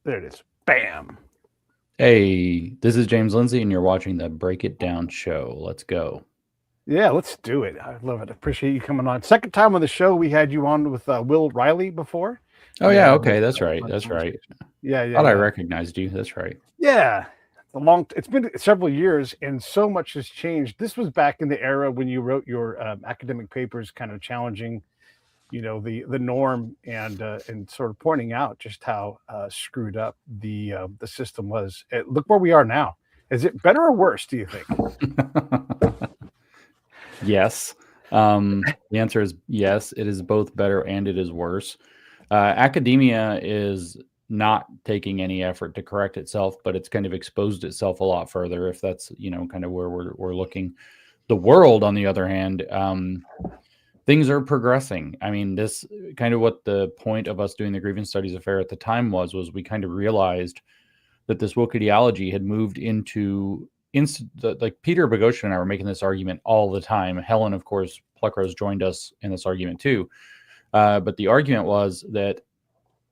There it is. Bam. Hey, this is James Lindsay, and you're watching the Break It Down show. Let's go. Yeah, let's do it. I love it. Appreciate you coming on. Second time on the show, we had you on with Will Riley before. Oh, We yeah. had a Okay. really That's right. fun That's right. conversation. Yeah, yeah, Thought I yeah. recognized you. That's right. Yeah. It's been several years, and so much has changed. This was back in the era when you wrote your academic papers, kind of challenging, the norm and sort of pointing out just how screwed up the system was. Look where we are now. Is it better or worse? Do you think? Yes. The answer is yes. It is both better and it is worse. Academia is not taking any effort to correct itself, but it's kind of exposed itself a lot further. If that's kind of where we're looking. The world, on the other hand, things are progressing. I mean, this kind of what the point of us doing the grievance studies affair at the time was we kind of realized that this woke ideology had moved into like Peter Boghossian and I were making this argument all the time. Helen, of course, Pluckrose joined us in this argument too. But the argument was that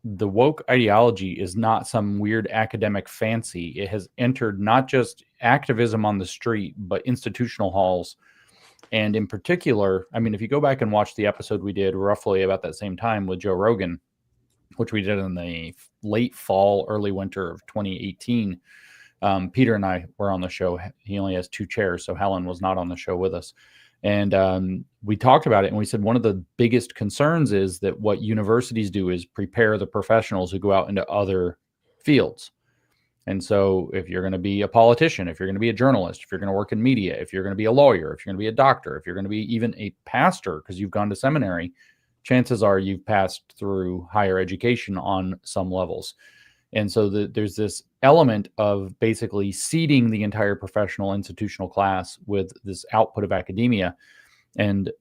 the woke ideology is not some weird academic fancy. It has entered not just activism on the street, but institutional halls. And in particular, I mean, if you go back and watch the episode we did roughly about that same time with Joe Rogan, which we did in the late fall, early winter of 2018, Peter and I were on the show. He only has 2 chairs, so Helen was not on the show with us. And we talked about it, and we said one of the biggest concerns is that what universities do is prepare the professionals who go out into other fields. And so if you're going to be a politician, if you're going to be a journalist, if you're going to work in media, if you're going to be a lawyer, if you're going to be a doctor, if you're going to be even a pastor because you've gone to seminary, chances are you've passed through higher education on some levels. And so there's this element of basically seeding the entire professional institutional class with this output of academia. And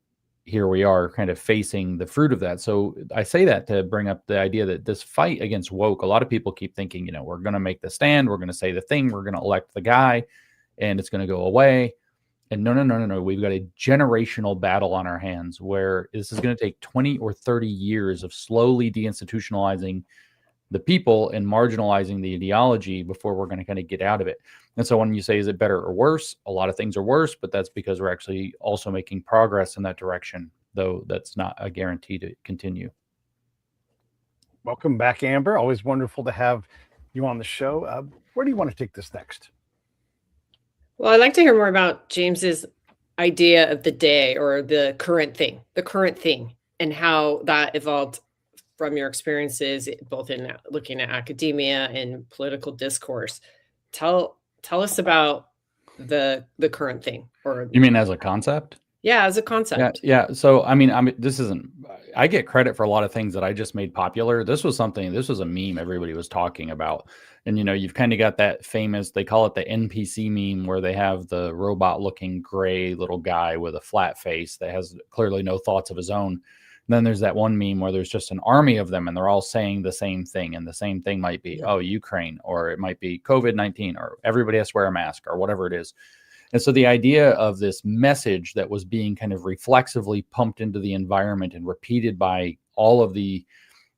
here we are kind of facing the fruit of that. So I say that to bring up the idea that this fight against woke, a lot of people keep thinking, we're going to make the stand, we're going to say the thing, we're going to elect the guy, and it's going to go away. And no. We've got a generational battle on our hands where this is going to take 20 or 30 years of slowly deinstitutionalizing the people and marginalizing the ideology before we're going to kind of get out of it. And so when you say, is it better or worse? A lot of things are worse, but that's because we're actually also making progress in that direction, though that's not a guarantee to continue. Welcome back, Amber. Always wonderful to have you on the show. Where do you want to take this next? Well, I'd like to hear more about James's idea of the day or the current thing, and how that evolved from your experiences, both in looking at academia and political discourse. Tell us about the current thing. Or you mean as a concept? Yeah, as a concept. Yeah. So, I mean, I get credit for a lot of things that I just made popular. This was a meme everybody was talking about. And, you've kind of got that famous, they call it the NPC meme, where they have the robot looking gray little guy with a flat face that has clearly no thoughts of his own. And then there's that one meme where there's just an army of them and they're all saying the same thing. And the same thing might be, Ukraine, or it might be COVID-19, or everybody has to wear a mask, or whatever it is. And so the idea of this message that was being kind of reflexively pumped into the environment and repeated by all of the,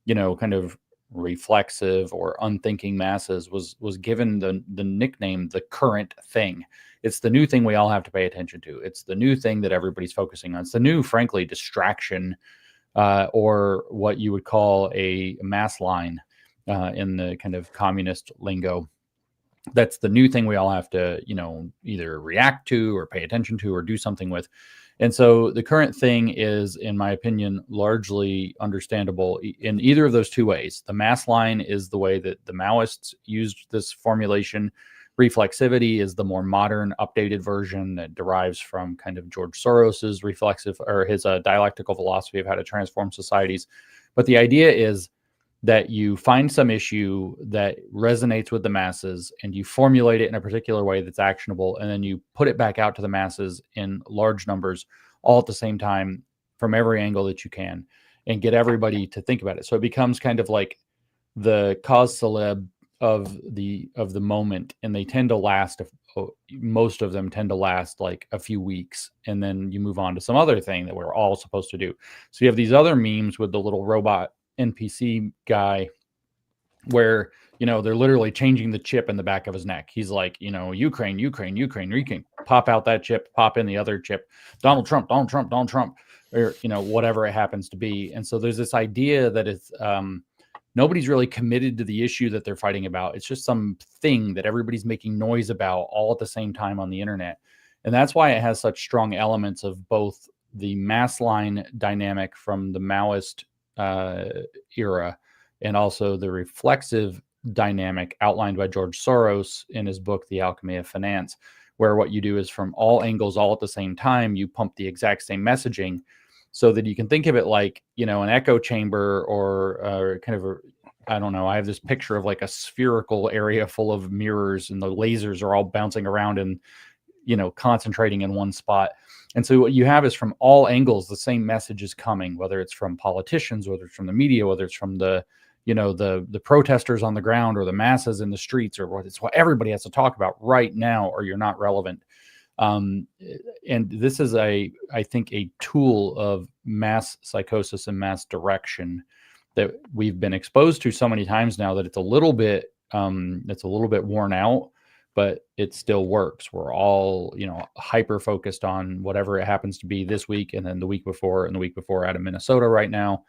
kind of reflexive or unthinking masses was given the nickname, the current thing. It's the new thing we all have to pay attention to. It's the new thing that everybody's focusing on. It's the new, frankly, distraction, or what you would call a mass line in the kind of communist lingo. That's the new thing we all have to, either react to or pay attention to or do something with. And so the current thing is, in my opinion, largely understandable in either of those two ways. The mass line is the way that the Maoists used this formulation. Reflexivity is the more modern, updated version that derives from kind of George Soros's reflexive, or his dialectical philosophy of how to transform societies. But the idea is that you find some issue that resonates with the masses and you formulate it in a particular way that's actionable, and then you put it back out to the masses in large numbers all at the same time from every angle that you can, and get everybody to think about it. So it becomes kind of like the cause célèbre of the moment, and they tend to last, most of them tend to last like a few weeks, and then you move on to some other thing that we're all supposed to do. So you have these other memes with the little robot NPC guy where, they're literally changing the chip in the back of his neck. He's like, Ukraine, Ukraine, Ukraine, Ukraine, pop out that chip, pop in the other chip, Donald Trump, Donald Trump, Donald Trump, or, whatever it happens to be. And so there's this idea that it's, nobody's really committed to the issue that they're fighting about. It's just some thing that everybody's making noise about all at the same time on the internet. And that's why it has such strong elements of both the mass line dynamic from the Maoist era and also the reflexive dynamic outlined by George Soros in his book, The Alchemy of Finance, where what you do is from all angles, all at the same time, you pump the exact same messaging so that you can think of it like, an echo chamber or kind of a, I don't know. I have this picture of like a spherical area full of mirrors and the lasers are all bouncing around and, concentrating in one spot. And so what you have is from all angles, the same message is coming, whether it's from politicians, whether it's from the media, whether it's from the protesters on the ground or the masses in the streets, or it's what everybody has to talk about right now, or you're not relevant. And this is I think a tool of mass psychosis and mass direction that we've been exposed to so many times now that it's a little bit worn out, but it still works. We're all, hyper focused on whatever it happens to be this week. And then the week before and the week before out of Minnesota right now.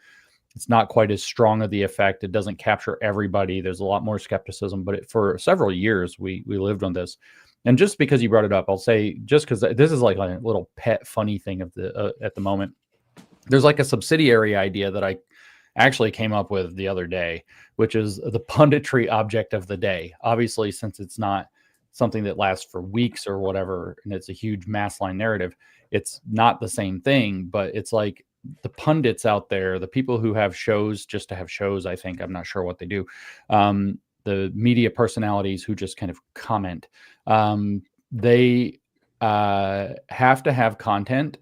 It's not quite as strong of the effect. It doesn't capture everybody. There's a lot more skepticism, but for several years, we lived on this. And just because you brought it up, I'll say, just because this is like a little pet funny thing of the at the moment, there's like a subsidiary idea that I actually came up with the other day, which is the punditry object of the day. Obviously, since it's not something that lasts for weeks or whatever, and it's a huge mass line narrative, it's not the same thing, but it's like the pundits out there, the people who have shows just to have shows, I think, I'm not sure what they do. The media personalities who just kind of comment, they have to have content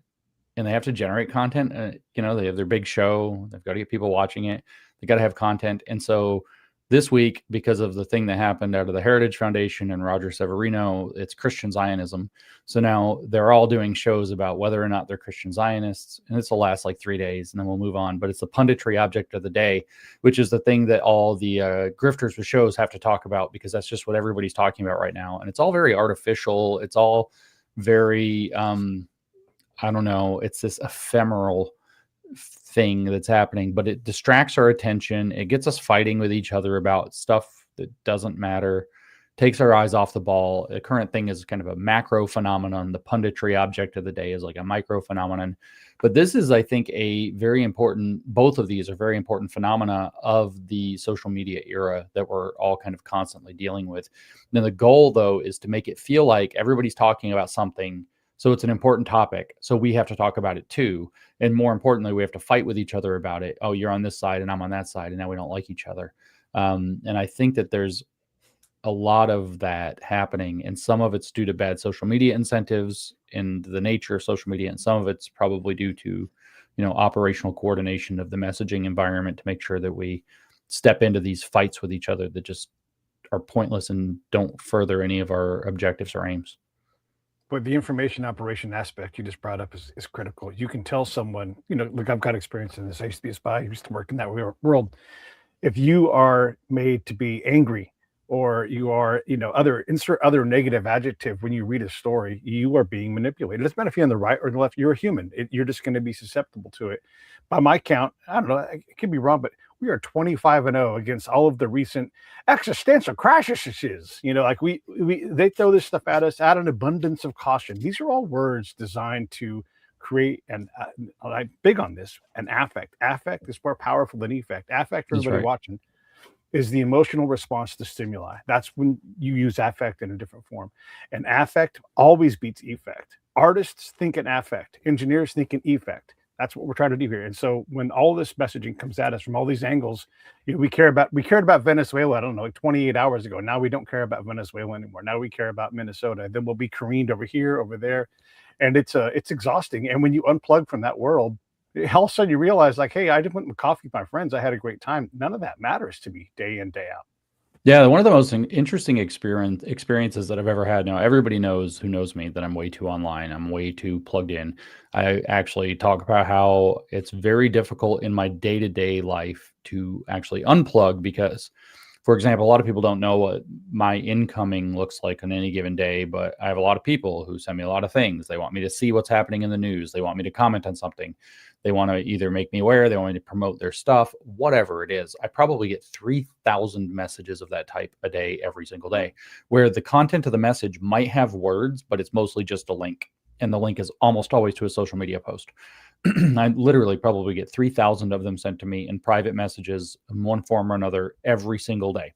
and they have to generate content. They have their big show. They've got to get people watching it. They got to have content. And so this week, because of the thing that happened out of the Heritage Foundation and Roger Severino, it's Christian Zionism. So now they're all doing shows about whether or not they're Christian Zionists. And this will last like 3 days and then we'll move on. But it's the punditry object of the day, which is the thing that all the grifters with shows have to talk about, because that's just what everybody's talking about right now. And it's all very artificial. It's all very, I don't know, it's this ephemeral thing that's happening, but it distracts our attention. It gets us fighting with each other about stuff that doesn't matter, takes our eyes off the ball. The current thing is kind of a macro phenomenon. The punditry object of the day is like a micro phenomenon. But this is, I think, a very important, both of these are very important phenomena of the social media era that we're all kind of constantly dealing with. Now, the goal, though, is to make it feel like everybody's talking about something. So it's an important topic. So we have to talk about it too. And more importantly, we have to fight with each other about it. Oh, you're on this side and I'm on that side. And now we don't like each other. And I think that there's a lot of that happening. And some of it's due to bad social media incentives and the nature of social media. And some of it's probably due to, operational coordination of the messaging environment to make sure that we step into these fights with each other that just are pointless and don't further any of our objectives or aims. But the information operation aspect you just brought up is critical. You can tell someone, look, I've got experience in this. I used to be a spy. I used to work in that world. If you are made to be angry or you are, insert other negative adjective when you read a story, you are being manipulated. It doesn't matter if you're on the right or the left, you're a human. You're just going to be susceptible to it. By my count, I don't know, it could be wrong, but we are 25-0 against all of the recent existential crashes. They throw this stuff at us out of an abundance of caution. These are all words designed to create, and I'm big on this, an affect. Affect is more powerful than effect. Affect, for everybody watching, is the emotional response to stimuli. That's when you use affect in a different form. And affect always beats effect. Artists think in affect. Engineers think in effect. That's what we're trying to do here. And so when all this messaging comes at us from all these angles, we cared about Venezuela, I don't know, like 28 hours ago. Now we don't care about Venezuela anymore. Now we care about Minnesota. Then we'll be careened over here, over there. And it's exhausting. And when you unplug from that world, all of a sudden you realize, like, hey, I just went with coffee with my friends. I had a great time. None of that matters to me day in, day out. Yeah, one of the most interesting experiences that I've ever had. Now, everybody who knows me that I'm way too online. I'm way too plugged in. I actually talk about how it's very difficult in my day-to-day life to actually unplug, because For example, a lot of people don't know what my incoming looks like on any given day, but I have a lot of people who send me a lot of things. They want me to see what's happening in the news. They want me to comment on something. They want to either make me aware, they want me to promote their stuff, whatever it is. I probably get 3,000 messages of that type a day, every single day, where the content of the message might have words, but it's mostly just a link. And the link is almost always to a social media post. I literally probably get 3,000 of them sent to me in private messages in one form or another every single day.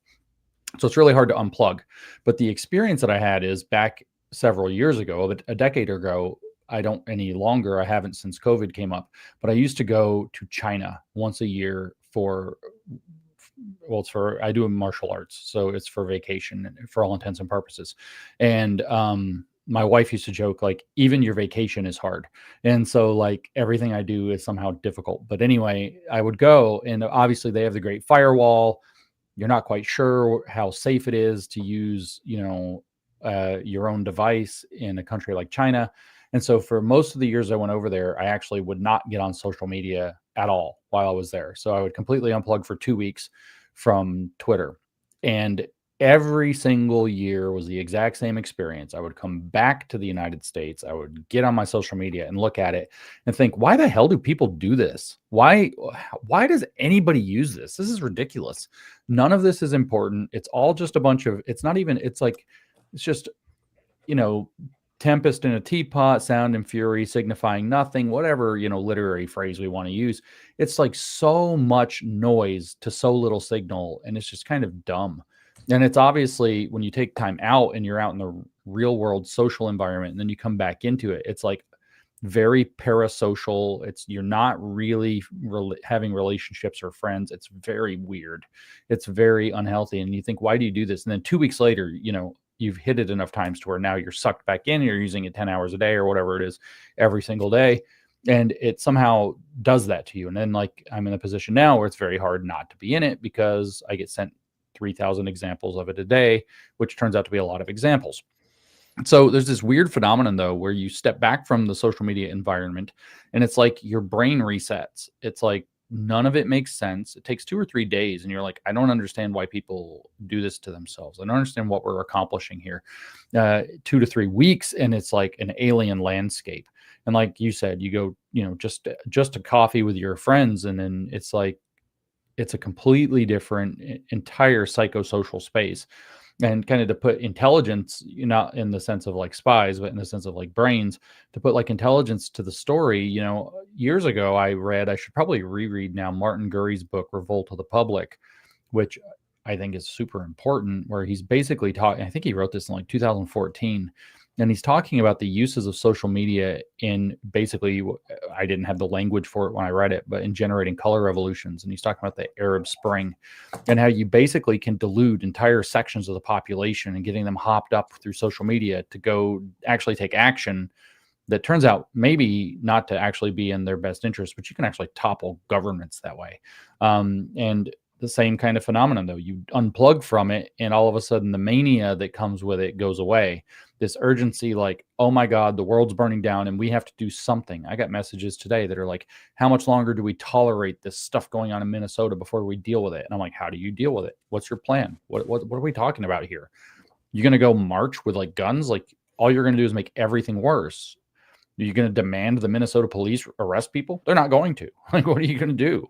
So it's really hard to unplug. But the experience that I had is back several years ago, a decade ago. I don't any longer. I haven't since COVID came up, but I used to go to China once a year I do martial arts. So it's for vacation for all intents and purposes. And, my wife used to joke, like, even your vacation is hard. And so like everything I do is somehow difficult. But anyway, I would go, and obviously they have the Great Firewall. You're not quite sure how safe it is to use, your own device in a country like China. And so for most of the years I went over there, I actually would not get on social media at all while I was there. So I would completely unplug for 2 weeks from Twitter. And every single year was the exact same experience. I would come back to the United States. I would get on my social media and look at it and think, why the hell do people do this? Why does anybody use this? This is ridiculous. None of this is important. It's all just a bunch of, it's just, tempest in a teapot, sound and fury signifying nothing, whatever, literary phrase we want to use. It's like so much noise to so little signal. And it's just kind of dumb. And it's obviously when you take time out and you're out in the real world social environment, and then you come back into it, it's like very parasocial. You're not really having relationships or friends. It's very weird. It's very unhealthy. And you think, why do you do this? And then 2 weeks later, you've hit it enough times to where now you're sucked back in. You're using it 10 hours a day or whatever it is every single day. And it somehow does that to you. And then like I'm in a position now where it's very hard not to be in it because I get sent 3,000 examples of it a day, which turns out to be a lot of examples. So there's this weird phenomenon though, where you step back from the social media environment and it's like your brain resets. It's like none of it makes sense. It takes 2 or 3 days and you're like, I don't understand why people do this to themselves. I don't understand what we're accomplishing here. 2 to 3 weeks and it's like an alien landscape. And like you said, you go, just a coffee with your friends, and then it's like, it's a completely different, entire psychosocial space. And kind of to put intelligence, not in the sense of like spies, but in the sense of like brains, to put like intelligence to the story. Years ago I should probably reread now, Martin Gurry's book, Revolt of the Public, which I think is super important, where he's basically talking, I think he wrote this in like 2014. And he's talking about the uses of social media in basically, I didn't have the language for it when I read it, but in generating color revolutions. And he's talking about the Arab Spring and how you basically can delude entire sections of the population and getting them hopped up through social media to go actually take action that turns out maybe not to actually be in their best interest, but you can actually topple governments that way. And the same kind of phenomenon, though. You unplug from it, and all of a sudden the mania that comes with it goes away. This urgency, like, oh my God, the world's burning down and we have to do something. I got messages today that are like, how much longer do we tolerate this stuff going on in Minnesota before we deal with it? And I'm like, how do you deal with it? What's your plan? What are we talking about here? You're going to go march with like guns? Like all you're going to do is make everything worse. Are you going to demand the Minnesota police arrest people? They're not going to. Like, what are you going to do?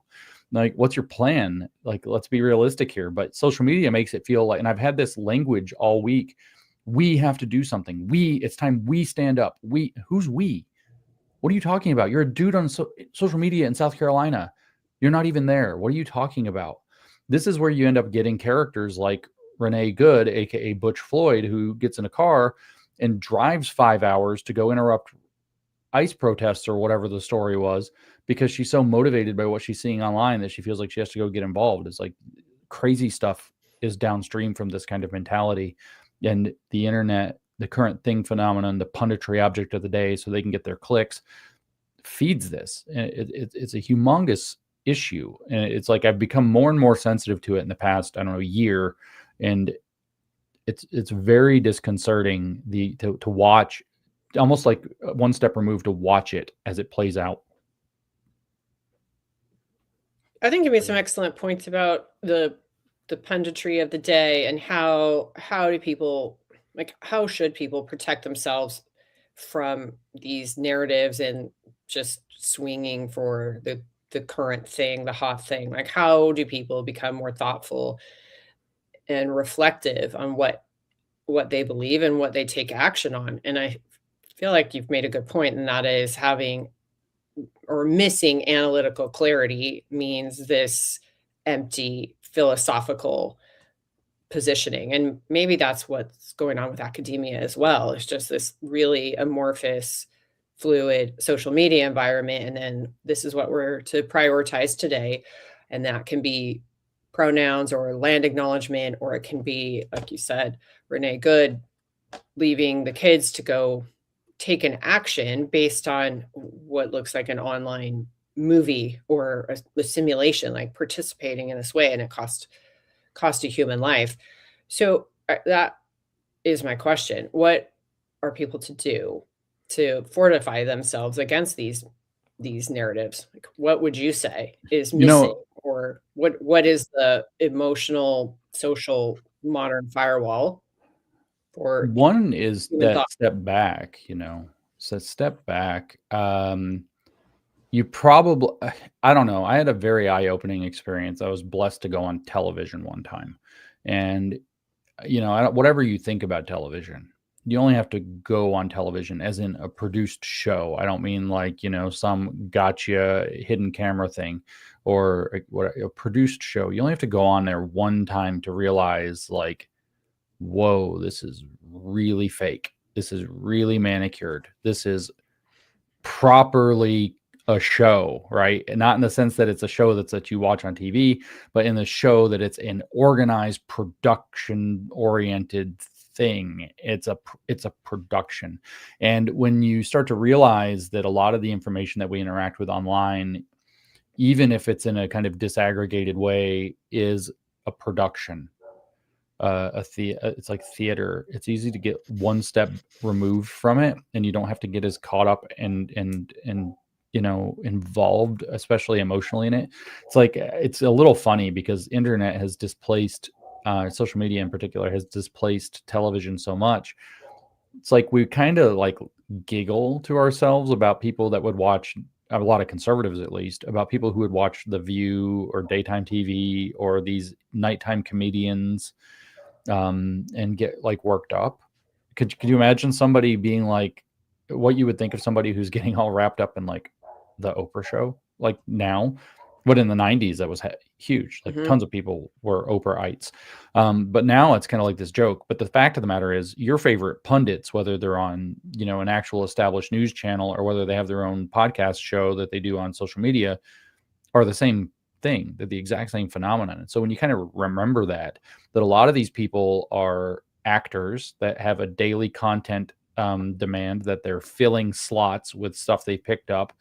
Like, what's your plan? Like, let's be realistic here. But social media makes it feel like, and I've had this language all week. We have to do something. It's time we stand up. Who's we? What are you talking about? You're a dude on social media in South Carolina. You're not even there. What are you talking about? This is where you end up getting characters like Renee Good, aka Butch Floyd, who gets in a car and drives 5 hours to go interrupt ICE protests or whatever the story was, because she's so motivated by what she's seeing online that she feels like she has to go get involved. It's like crazy stuff is downstream from this kind of mentality. And the internet, the current thing phenomenon, the punditry object of the day, so they can get their clicks, feeds this. And it's a humongous issue. And it's like I've become more and more sensitive to it in the past, I don't know, year. And it's very disconcerting to watch, almost like one step removed, to watch it as it plays out. I think you made some excellent points about the the punditry of the day and how do people, like, how should people protect themselves from these narratives and just swinging for the current thing, the hot thing? Like, how do people become more thoughtful and reflective on what they believe and what they take action on? And I feel like you've made a good point, and that is having or missing analytical clarity means this empty philosophical positioning. And maybe that's what's going on with academia as well. It's just this really amorphous, fluid social media environment. And then this is what we're to prioritize today. And that can be pronouns or land acknowledgement, or it can be, like you said, Renee Good, leaving the kids to go take an action based on what looks like an online movie or a simulation, like participating in this way, and it cost a human life. So that is my question. What are people to do to fortify themselves against these narratives? Like, what would you say is missing, or what is the emotional, social, modern firewall? For one is that thought. step back, so step back. You probably, I don't know. I had a very eye-opening experience. I was blessed to go on television one time. And, whatever you think about television, you only have to go on television as in a produced show. I don't mean like, some gotcha hidden camera thing or a produced show. You only have to go on there one time to realize, like, whoa, this is really fake. This is really manicured. This is properly a show, right? And not in the sense that it's a show that you watch on TV, but in the show that it's an organized, production-oriented thing. It's a production. And when you start to realize that a lot of the information that we interact with online, even if it's in a kind of disaggregated way, is a production. It's like theater. It's easy to get one step removed from it, and you don't have to get as caught up and involved, especially emotionally, in it. It's like, it's a little funny because internet has displaced, social media in particular has displaced television so much. It's like we kind of like giggle to ourselves about people that would watch, a lot of conservatives at least, about people who would watch The View or daytime TV or these nighttime comedians, and get like worked up. Could you imagine somebody being like, what you would think of somebody who's getting all wrapped up in like the Oprah show, like now? But in the 90s, that was huge. Like tons of people were Oprahites. But now it's kind of like this joke. But the fact of the matter is, your favorite pundits, whether they're on, an actual established news channel or whether they have their own podcast show that they do on social media, are the same thing. They're the exact same phenomenon. And so when you kind of remember that a lot of these people are actors that have a daily content demand, that they're filling slots with stuff they picked up,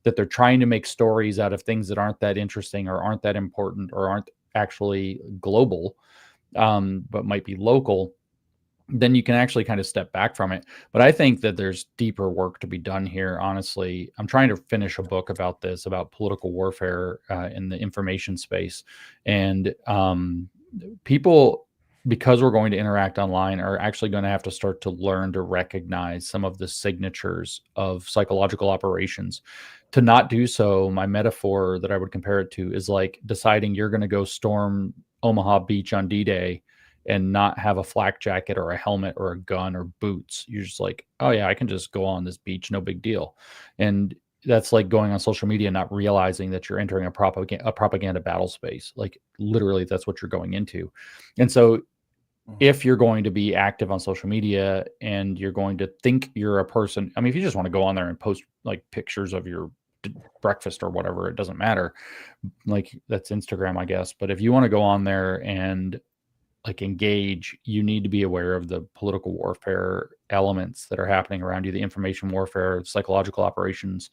that they're trying to make stories out of things that aren't that interesting or aren't that important or aren't actually global, but might be local, then you can actually kind of step back from it. But I think that there's deeper work to be done here. Honestly, I'm trying to finish a book about this, about political warfare in the information space. And people, because we're going to interact online, are actually going to have to start to learn to recognize some of the signatures of psychological operations. To not do so, my metaphor that I would compare it to is like deciding you're going to go storm Omaha Beach on D-Day and not have a flak jacket or a helmet or a gun or boots. You're just like, oh yeah, I can just go on this beach, no big deal. And that's like going on social media, not realizing that you're entering a propaganda battle space. Like literally, that's what you're going into. And so if you're going to be active on social media and you're going to think you're a person, I mean, if you just want to go on there and post like pictures of your breakfast or whatever, it doesn't matter. Like that's Instagram, I guess. But if you want to go on there and like engage, you need to be aware of the political warfare elements that are happening around you, the information warfare, psychological operations,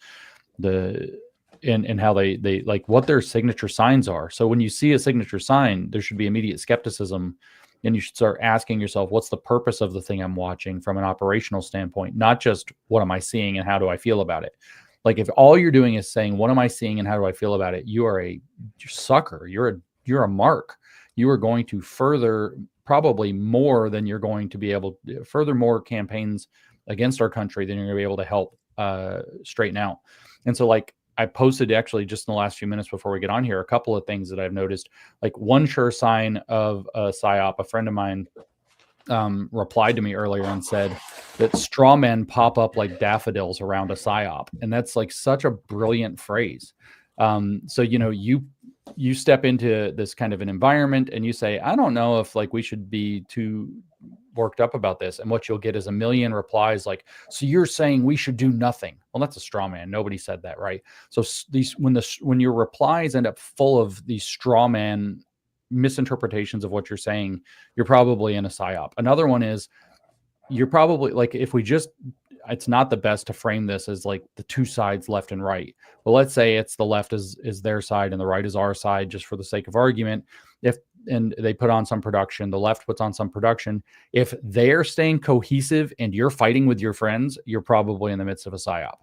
and how they like what their signature signs are. So when you see a signature sign, there should be immediate skepticism, and you should start asking yourself, what's the purpose of the thing I'm watching from an operational standpoint, not just what am I seeing and how do I feel about it. Like if all you're doing is saying, what am I seeing and how do I feel about it? You're a sucker. You're a mark. you are going to further probably more than you're going to be able to further more campaigns against our country than you're going to be able to help straighten out. And so like I posted actually just in the last few minutes before we get on here, a couple of things that I've noticed. Like one sure sign of a psyop, a friend of mine replied to me earlier and said that straw men pop up like daffodils around a psyop. And that's like such a brilliant phrase. So, you know, you step into this kind of an environment and you say, I don't know if like we should be too worked up about this. And what you'll get is a million replies like, so you're saying we should do nothing. Well, that's a straw man. Nobody said that, right? So these when your replies end up full of these straw man misinterpretations of what you're saying, you're probably in a psyop. Another one is you're probably like, if we just, it's not the best to frame this as like the two sides, left and right. Well, let's say it's the left is their side and the right is our side, just for the sake of argument. And they put on some production, the left puts on some production. If they're staying cohesive and you're fighting with your friends, you're probably in the midst of a psyop,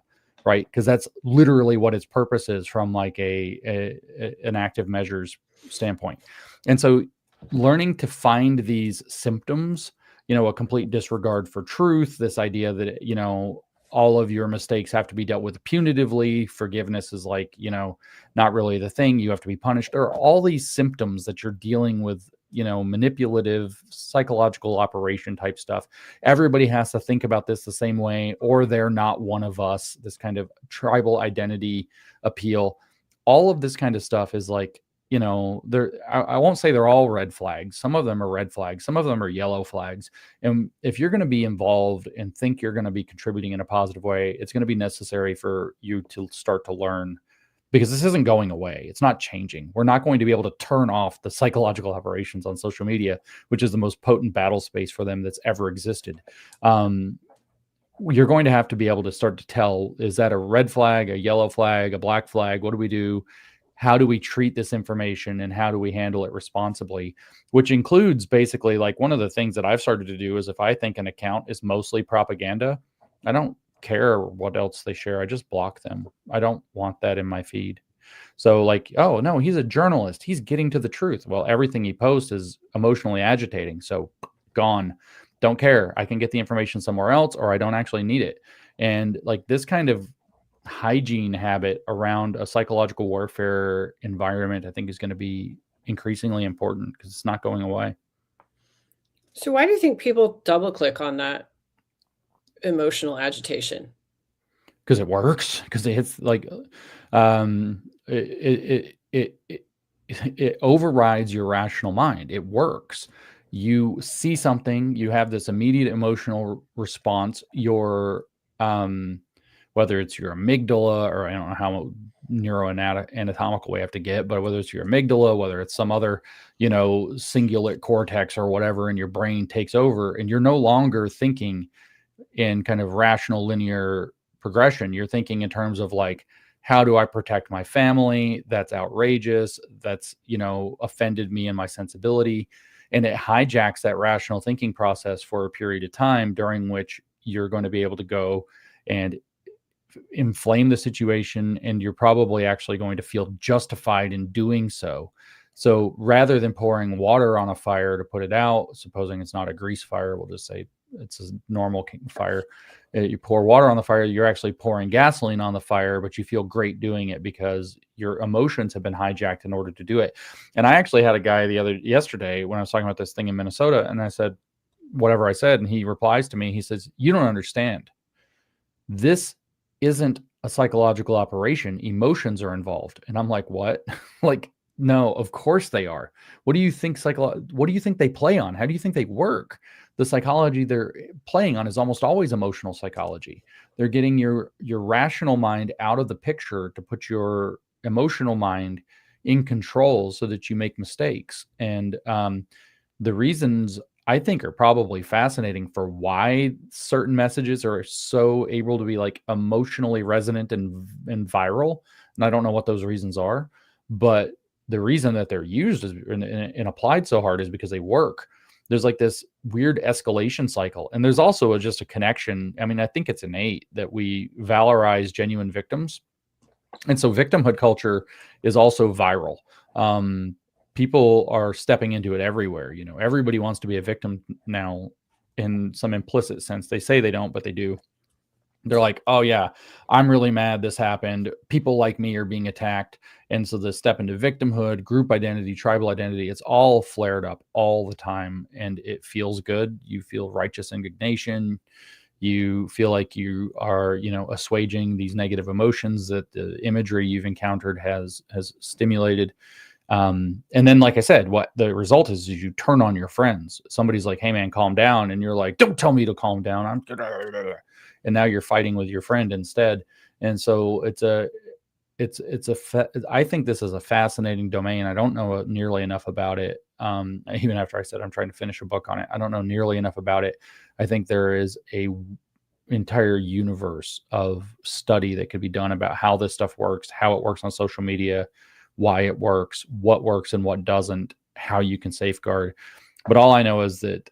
right? Because that's literally what its purpose is from like an active measures standpoint. And so learning to find these symptoms, you know, a complete disregard for truth, this idea that, you know, all of your mistakes have to be dealt with punitively. Forgiveness is like, you know, not really the thing. You have to be punished. There are all these symptoms that you're dealing with, you know, manipulative, psychological operation type stuff. Everybody has to think about this the same way, or they're not one of us. This kind of tribal identity appeal. All of this kind of stuff is like, you know, I won't say they're all red flags. Some of them are red flags. Some of them are yellow flags. And if you're going to be involved and think you're going to be contributing in a positive way, it's going to be necessary for you to start to learn, because this isn't going away. It's not changing. We're not going to be able to turn off the psychological operations on social media, which is the most potent battle space for them that's ever existed. You're going to have to be able to start to tell, is that a red flag, a yellow flag, a black flag? What do we do? How do we treat this information and how do we handle it responsibly? Which includes basically like one of the things that I've started to do is if I think an account is mostly propaganda, I don't care what else they share. I just block them. I don't want that in my feed. So like, oh no, he's a journalist. He's getting to the truth. Well, everything he posts is emotionally agitating. So gone. Don't care. I can get the information somewhere else, or I don't actually need it. And like this kind of hygiene habit around a psychological warfare environment, I think is going to be increasingly important because it's not going away. So why do you think people double click on that emotional agitation? Because it works. Because it's like it overrides your rational mind. It works. You see something, you have this immediate emotional response. Your whether it's your amygdala, or I don't know how neuroanatomical we have to get, but whether it's your amygdala, whether it's some other, you know, cingulate cortex or whatever in your brain takes over, and you're no longer thinking in kind of rational linear progression. You're thinking in terms of like, how do I protect my family? That's outrageous. That's, you know, offended me and my sensibility. And it hijacks that rational thinking process for a period of time during which you're going to be able to go and inflame the situation, and you're probably actually going to feel justified in doing so. So rather than pouring water on a fire to put it out, supposing it's not a grease fire, we'll just say it's a normal fire. You pour water on the fire, you're actually pouring gasoline on the fire, but you feel great doing it because your emotions have been hijacked in order to do it. And I actually had a guy yesterday when I was talking about this thing in Minnesota, and I said whatever I said, and he replies to me, he says, "You don't understand. This isn't a psychological operation. Emotions are involved." And I'm like, what? Like, no, of course they are. What do you think what do you think they play on? How do you think they work? The psychology they're playing on is almost always emotional psychology. They're getting your rational mind out of the picture to put your emotional mind in control so that you make mistakes. And the reasons I think are probably fascinating for why certain messages are so able to be like emotionally resonant and viral. And I don't know what those reasons are, but the reason that they're used and applied so hard is because they work. There's like this weird escalation cycle. And there's also just a connection. I mean, I think it's innate that we valorize genuine victims. And so victimhood culture is also viral. people are stepping into it everywhere. Everybody wants to be a victim now in some implicit sense. They say they don't, but they do. They're like, oh yeah, I'm really mad this happened. People like me are being attacked. And so the step into victimhood, group identity, tribal identity, it's all flared up all the time. And it feels good. You feel righteous indignation. You feel like you are, assuaging these negative emotions that the imagery you've encountered has stimulated. And then, like I said, what the result is you turn on your friends. Somebody's like, hey man, calm down. And you're like, don't tell me to calm down. And now you're fighting with your friend instead. And so I think this is a fascinating domain. I don't know nearly enough about it. Even after I said I'm trying to finish a book on it, I don't know nearly enough about it. I think there is a entire universe of study that could be done about how this stuff works, how it works on social media, why it works and what doesn't, how you can safeguard. But all I know is that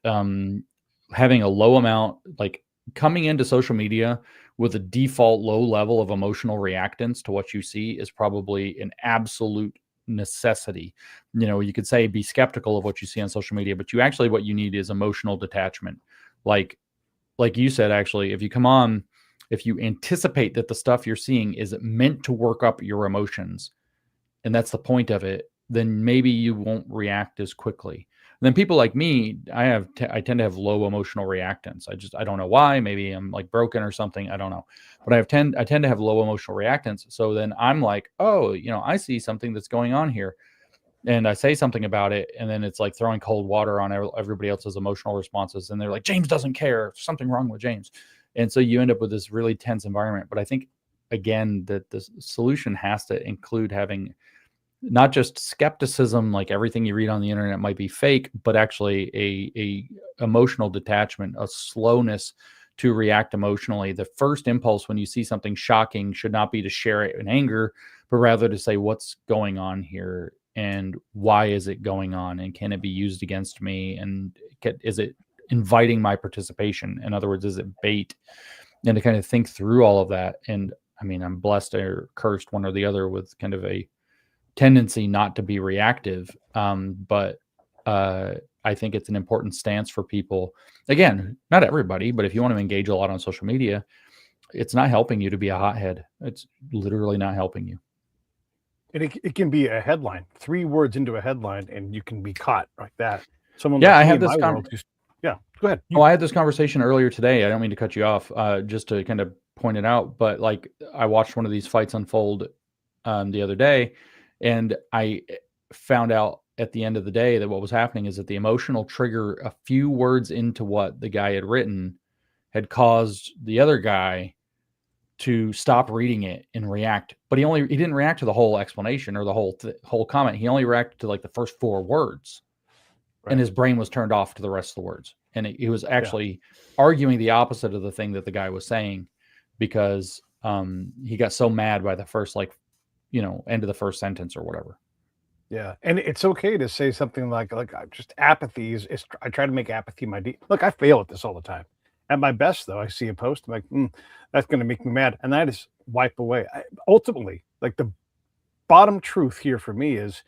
having a low amount, like coming into social media with a default low level of emotional reactance to what you see is probably an absolute necessity. You could say be skeptical of what you see on social media, but what you need is emotional detachment. Like you said, actually, if you anticipate that the stuff you're seeing is meant to work up your emotions, and that's the point of it, then maybe you won't react as quickly. And then people like me, I tend to have low emotional reactance. I don't know why. Maybe I'm like broken or something. I don't know. But I tend to have low emotional reactance. So then I'm like, oh, I see something that's going on here. And I say something about it. And then it's like throwing cold water on everybody else's emotional responses. And they're like, James doesn't care. There's something wrong with James. And so you end up with this really tense environment. But I think, again, that the solution has to include having not just skepticism, like everything you read on the internet might be fake, but actually a emotional detachment, a slowness to react emotionally. The first impulse when you see something shocking should not be to share it in anger, but rather to say, what's going on here and why is it going on? And can it be used against me? And is it inviting my participation? In other words, is it bait? And to kind of think through all of that. And I mean, I'm blessed or cursed, one or the other, with kind of a tendency not to be reactive. But I think it's an important stance for people. Again, not everybody, but if you want to engage a lot on social media, it's not helping you to be a hothead. It's literally not helping you. And it can be a headline, 3 words into a headline, and you can be caught like that. Someone Yeah, like I me had in this my world yeah, go ahead. I had this conversation earlier today. I don't mean to cut you off, just to kind of point it out, but like I watched one of these fights unfold the other day, and I found out at the end of the day that what was happening is that the emotional trigger, a few words into what the guy had written, had caused the other guy to stop reading it and react. But he didn't react to the whole explanation or the whole comment. He only reacted to like the first 4 words. Right. And his brain was turned off to the rest of the words. And he was actually arguing the opposite of the thing that the guy was saying, because he got so mad by the first, end of the first sentence or whatever. Yeah. And it's okay to say something like just apathy is I try to make apathy my look, I fail at this all the time. At my best, though, I see a post, I'm like, that's going to make me mad. And I just wipe away. Ultimately, like the bottom truth here for me is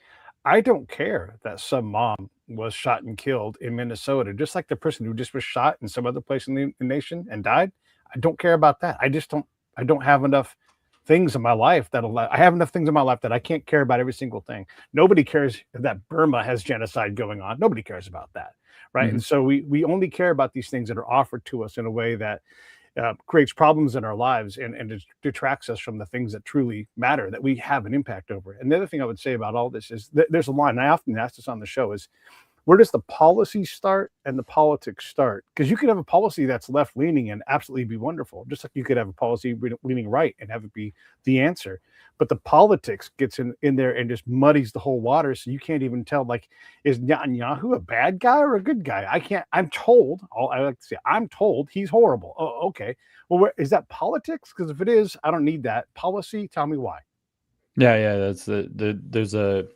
I don't care that some mom was shot and killed in Minnesota, just like the person who just was shot in some other place in the nation and died. I don't care about that. I don't have enough things in my life I have enough things in my life that I can't care about every single thing. Nobody cares that Burma has genocide going on. Nobody cares about that. Right. Mm-hmm. And so we only care about these things that are offered to us in a way that creates problems in our lives and detracts us from the things that truly matter, that we have an impact over. And the other thing I would say about all this is there's a line, and I often ask this on the show, is where does the policy start and the politics start? Because you could have a policy that's left leaning and absolutely be wonderful, just like you could have a policy leaning right and have it be the answer. But the politics gets in there and just muddies the whole water. So you can't even tell, like, is Netanyahu a bad guy or a good guy? I'm told he's horrible. Oh, okay. Well, is that politics? Because if it is, I don't need that. Policy, tell me why. Yeah. That's there's a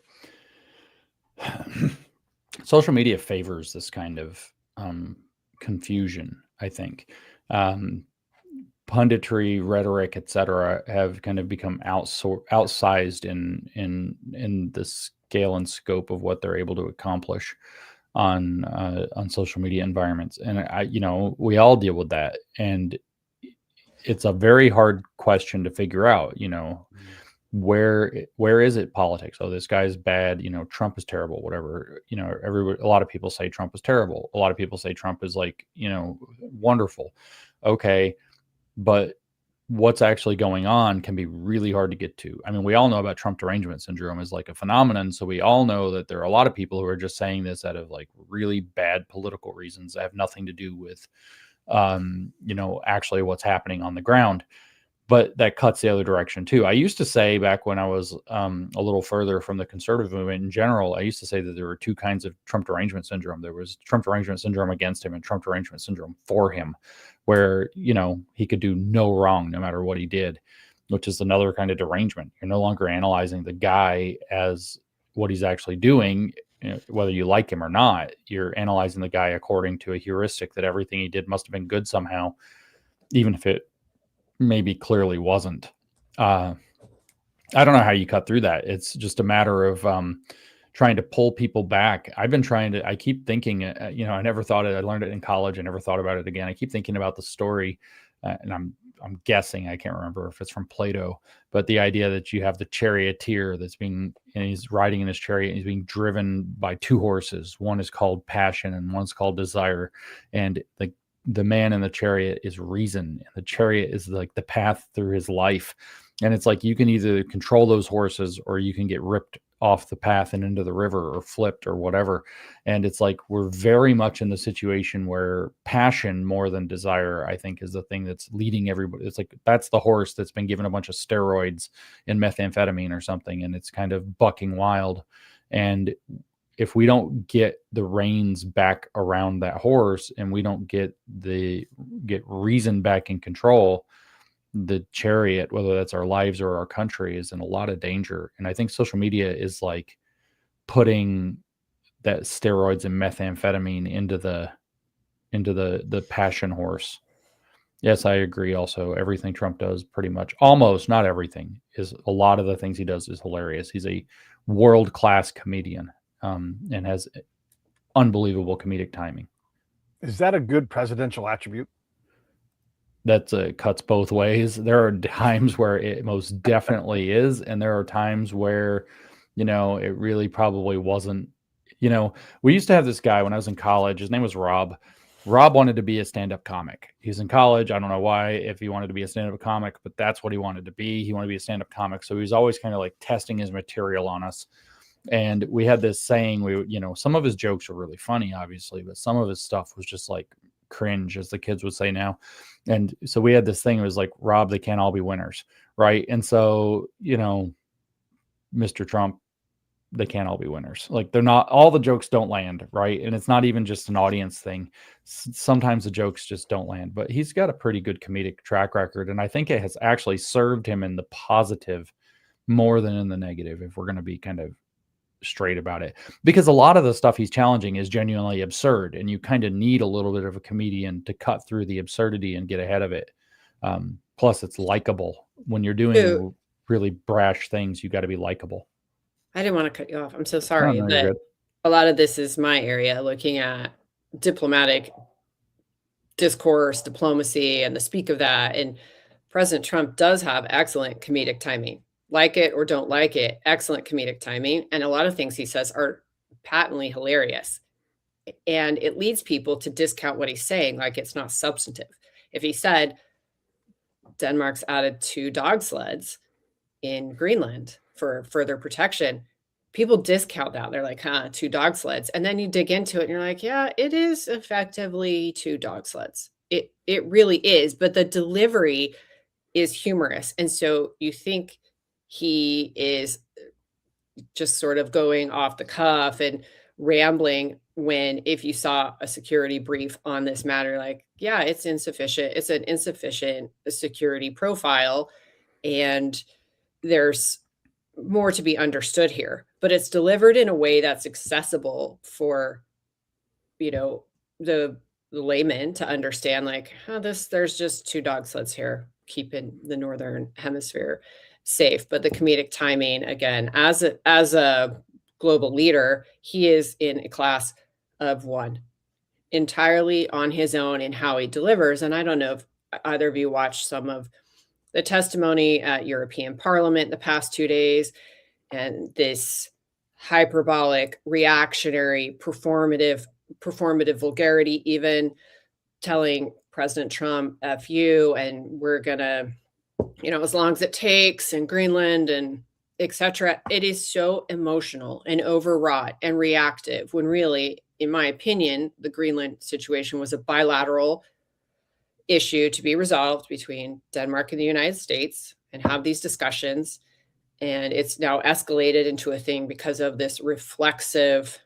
social media favors this kind of confusion, I think. punditry, rhetoric, etc., have kind of become outsized in the scale and scope of what they're able to accomplish on social media environments. And we all deal with that, and it's a very hard question to figure out. Where is it politics? Oh, this guy's bad. Trump is terrible. Whatever. A lot of people say Trump is terrible. A lot of people say Trump is wonderful. Okay, but what's actually going on can be really hard to get to. I mean, we all know about Trump derangement syndrome as like a phenomenon. So we all know that there are a lot of people who are just saying this out of like really bad political reasons that have nothing to do with, actually what's happening on the ground. But that cuts the other direction too. I used to say back when I was a little further from the conservative movement in general, I used to say that there were two kinds of Trump derangement syndrome. There was Trump derangement syndrome against him and Trump derangement syndrome for him, where, he could do no wrong no matter what he did, which is another kind of derangement. You're no longer analyzing the guy as what he's actually doing, whether you like him or not. You're analyzing the guy according to a heuristic that everything he did must have been good somehow, even if it maybe clearly wasn't. I don't know how you cut through that. It's just a matter of trying to pull people back. I keep thinking, I never thought it. I learned it in college. I never thought about it again. I keep thinking about the story, and I'm guessing, I can't remember if it's from Plato, but the idea that you have the charioteer and he's riding in his chariot, and he's being driven by two horses. One is called passion and one's called desire. And the man in the chariot is reason, and the chariot is like the path through his life. And it's like, you can either control those horses or you can get ripped off the path and into the river or flipped or whatever. And it's like, we're very much in the situation where passion more than desire, I think, is the thing that's leading everybody. It's like, that's the horse that's been given a bunch of steroids and methamphetamine or something, and it's kind of bucking wild. And if we don't get the reins back around that horse, and we don't get reason back in control, the chariot, whether that's our lives or our country, is in a lot of danger. And I think social media is like putting that steroids and methamphetamine into the passion horse. Yes, I agree. Also, everything Trump does, pretty much, almost, not everything, is a lot of the things he does is hilarious. He's a world-class comedian. And has unbelievable comedic timing. Is that a good presidential attribute? That cuts both ways. There are times where it most definitely is, and there are times where, it really probably wasn't. We used to have this guy when I was in college. His name was Rob. Rob wanted to be a stand-up comic. He's in college. I don't know why, if he wanted to be a stand-up comic, but that's what he wanted to be. He wanted to be a stand-up comic. So he was always kind of like testing his material on us. And we had this saying, some of his jokes were really funny, obviously, but some of his stuff was just like cringe, as the kids would say now. And so we had this thing, it was like, Rob, they can't all be winners. Right. And so, Mr. Trump, they can't all be winners. Like, they're not, all the jokes don't land. Right. And it's not even just an audience thing. Sometimes the jokes just don't land, but he's got a pretty good comedic track record. And I think it has actually served him in the positive more than in the negative, if we're going to be kind of straight about it, because a lot of the stuff he's challenging is genuinely absurd, and you kind of need a little bit of a comedian to cut through the absurdity and get ahead of it. Plus, it's likable. When you're doing really brash things, you got to be likable. I didn't want to cut you off. I'm so sorry, No, but a lot of this is my area, looking at diplomatic discourse, diplomacy, and the speak of that. And President Trump does have excellent comedic timing. Like it or don't like it, excellent comedic timing. And a lot of things he says are patently hilarious. And it leads people to discount what he's saying, like it's not substantive. If he said Denmark's added 2 dog sleds in Greenland for further protection, people discount that. They're like, 2 dog sleds. And then you dig into it and you're like, yeah, it is effectively 2 dog sleds. It really is. But the delivery is humorous. And so you think he is just sort of going off the cuff and rambling, when if you saw a security brief on this matter, like, yeah, it's insufficient. It's an insufficient security profile, and there's more to be understood here, but it's delivered in a way that's accessible for, the the layman to understand, like, oh, there's just two dog sleds here, keeping the northern hemisphere safe. But the comedic timing, again, as a global leader, he is in a class of one, entirely on his own in how he delivers. And I don't know if either of you watched some of the testimony at European Parliament the past 2 days, and this hyperbolic, reactionary, performative vulgarity, even telling President Trump, F you, and we're gonna, as long as it takes, and Greenland and etc. It is so emotional and overwrought and reactive, when really, in my opinion, the Greenland situation was a bilateral issue to be resolved between Denmark and the United States, and have these discussions. And it's now escalated into a thing because of this reflexive,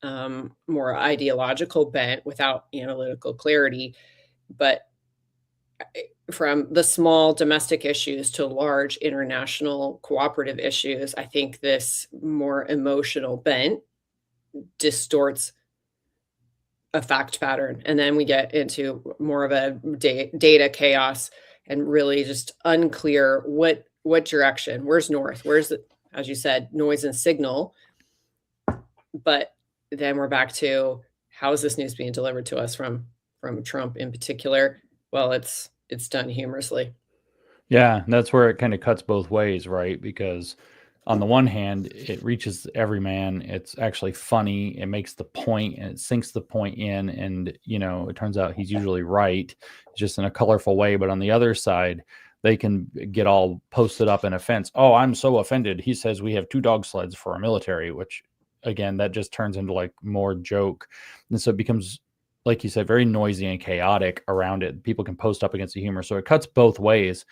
more ideological bent without analytical clarity. But from the small domestic issues to large international cooperative issues, I think this more emotional bent distorts a fact pattern. And then we get into more of a data chaos, and really just unclear what direction, where's north, where's the, as you said, noise and signal. But then we're back to, how is this news being delivered to us from Trump in particular? Well, it's done humorously. Yeah, that's where it kind of cuts both ways, right? Because on the one hand, it reaches every man. It's actually funny. It makes the point, and it sinks the point in. And, it turns out he's usually right, just in a colorful way. But on the other side, they can get all posted up in offense. Oh, I'm so offended. He says we have 2 dog sleds for our military, which, again, that just turns into like more joke. And so it becomes, like you said, very noisy and chaotic around it. People can post up against the humor. So it cuts both ways.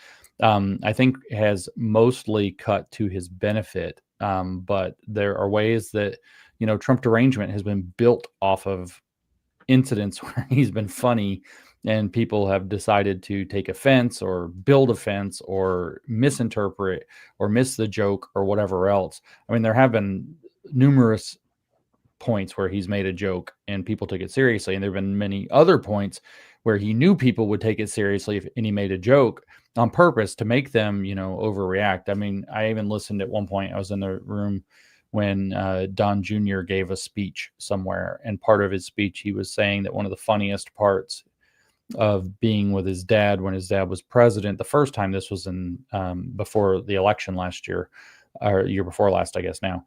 I think has mostly cut to his benefit. But there are ways that, Trump derangement has been built off of incidents where he's been funny, and people have decided to take offense or build offense or misinterpret or miss the joke or whatever else. I mean, there have been numerous points where he's made a joke and people took it seriously. And there have been many other points where he knew people would take it seriously and he made a joke on purpose to make them, overreact. I mean, I even listened at one point, I was in the room when Don Jr. gave a speech somewhere, and part of his speech, he was saying that one of the funniest parts of being with his dad when his dad was president, the first time, this was in before the election last year, or year before last, I guess now.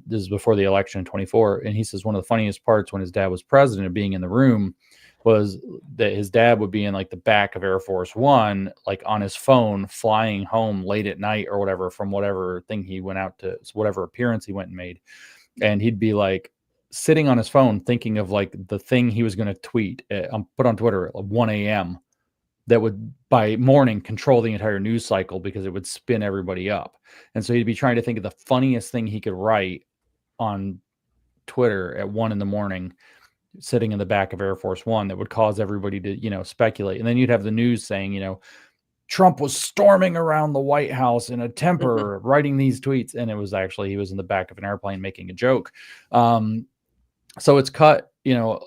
This is before the election in 24. And he says one of the funniest parts when his dad was president of being in the room was that his dad would be in like the back of Air Force One, like on his phone, flying home late at night or whatever from whatever thing he went out to, whatever appearance he went and made. And he'd be like sitting on his phone thinking of like the thing he was going to tweet, put on Twitter at 1 a.m. that would by morning control the entire news cycle because it would spin everybody up. And so he'd be trying to think of the funniest thing he could write on Twitter at 1 a.m, sitting in the back of Air Force One, that would cause everybody to, speculate. And then you'd have the news saying, Trump was storming around the White House in a temper, writing these tweets. And it was actually, he was in the back of an airplane making a joke. So it's cut, to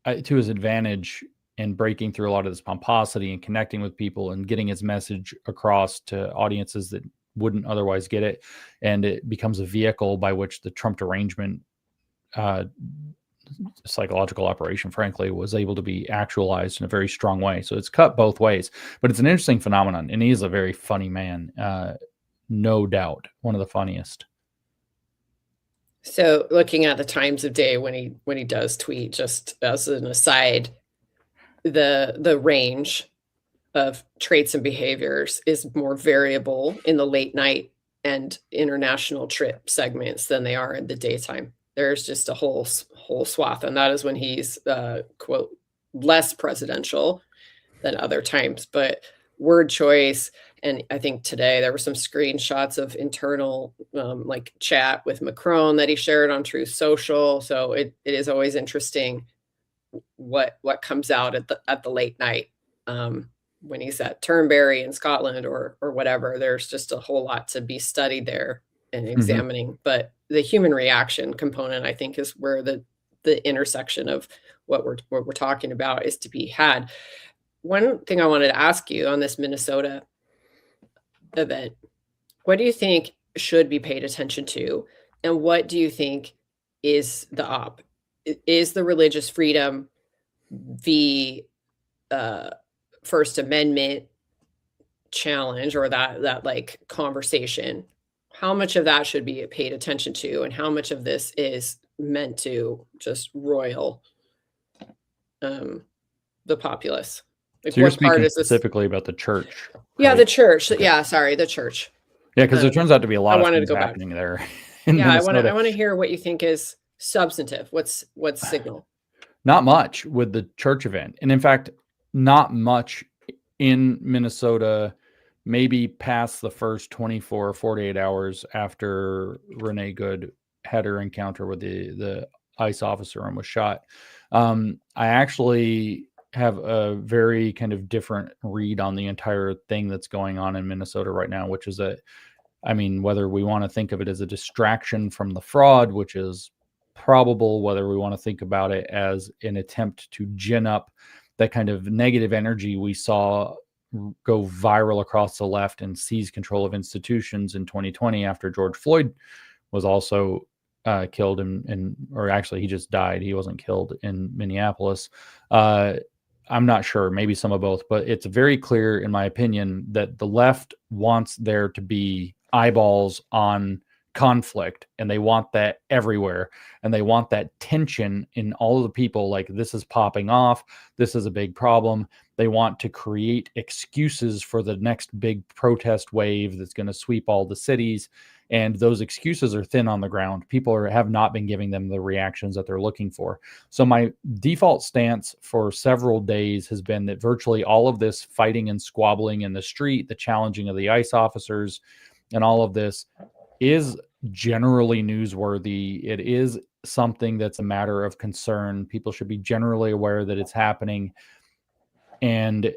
his advantage in breaking through a lot of this pomposity and connecting with people and getting his message across to audiences that wouldn't otherwise get it. And it becomes a vehicle by which the Trump derangement, psychological operation, frankly, was able to be actualized in a very strong way. So it's cut both ways, but it's an interesting phenomenon. And he is a very funny man. No doubt. One of the funniest. So looking at the times of day when he does tweet, just as an aside, the range of traits and behaviors is more variable in the late night and international trip segments than they are in the daytime. There's just a whole swath, and that is when he's quote less presidential than other times. But word choice, and I think today there were some screenshots of internal like chat with Macron that he shared on Truth Social. So it is always interesting what comes out at the late night when he's at Turnberry in Scotland or whatever. There's just a whole lot to be studied there and examining. But the human reaction component, I think, is where the the intersection of what we're talking about is to be had. One thing I wanted to ask you on this Minnesota event, what do you think should be paid attention to, and what do you think is the op? Is the religious freedom the First Amendment challenge, or that like conversation? How much of that should be paid attention to, and how much of this is meant to just roil the populace? Like, So you're what part speaking is this? specifically about the church. Yeah, right? the church. Yeah, sorry, the church. Yeah, because there turns out to be a lot of wanted to things go back. happening there in Yeah, I Minnesota. want to hear what you think is substantive. What's signal? Not much with the church event. And in fact, not much in Minnesota, maybe past the first 24 or 48 hours after Renee Good had her encounter with the ICE officer and was shot. I actually have a very kind of different read on the entire thing that's going on in Minnesota right now, which is that, I mean, whether we want to think of it as a distraction from the fraud, which is probable, whether we want to think about it as an attempt to gin up that kind of negative energy we saw go viral across the left and seize control of institutions in 2020 after George Floyd was also killed or actually he just died. He wasn't killed in Minneapolis. I'm not sure, maybe some of both, but it's very clear, in my opinion, that the left wants there to be eyeballs on conflict, and they want that everywhere, and they want that tension in all of the people. Like, this is popping off, this is a big problem. They want to create excuses for the next big protest wave that's going to sweep all the cities, and those excuses are thin on the ground. People have not been giving them the reactions that they're looking for. So my default stance for several days has been that virtually all of this fighting and squabbling in the street, the challenging of the ICE officers, and all of this is generally newsworthy. It is something that's a matter of concern. People should be generally aware that it's happening, and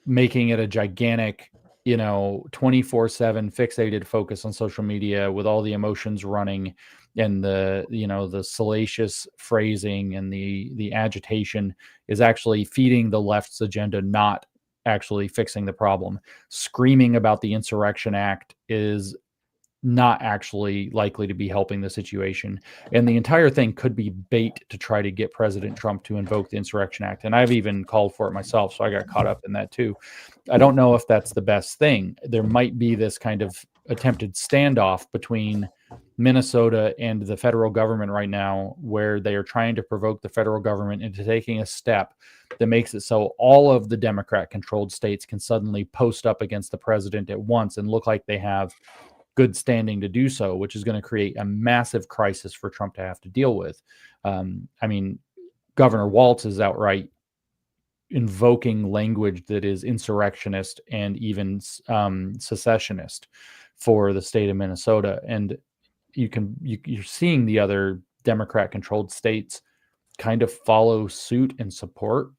making it a gigantic, 24/7 fixated focus on social media with all the emotions running and the salacious phrasing and the agitation is actually feeding the left's agenda, not actually fixing the problem. Screaming about the Insurrection Act is not actually likely to be helping the situation. And the entire thing could be bait to try to get President Trump to invoke the Insurrection Act. And I've even called for it myself, so I got caught up in that too. I don't know if that's the best thing. There might be this kind of attempted standoff between Minnesota and the federal government right now, where they are trying to provoke the federal government into taking a step that makes it so all of the Democrat-controlled states can suddenly post up against the president at once and look like they have good standing to do so, which is going to create a massive crisis for Trump to have to deal with. I mean, Governor Walz is outright invoking language that is insurrectionist and even secessionist for the state of Minnesota. And you're seeing the other Democrat-controlled states kind of follow suit and support.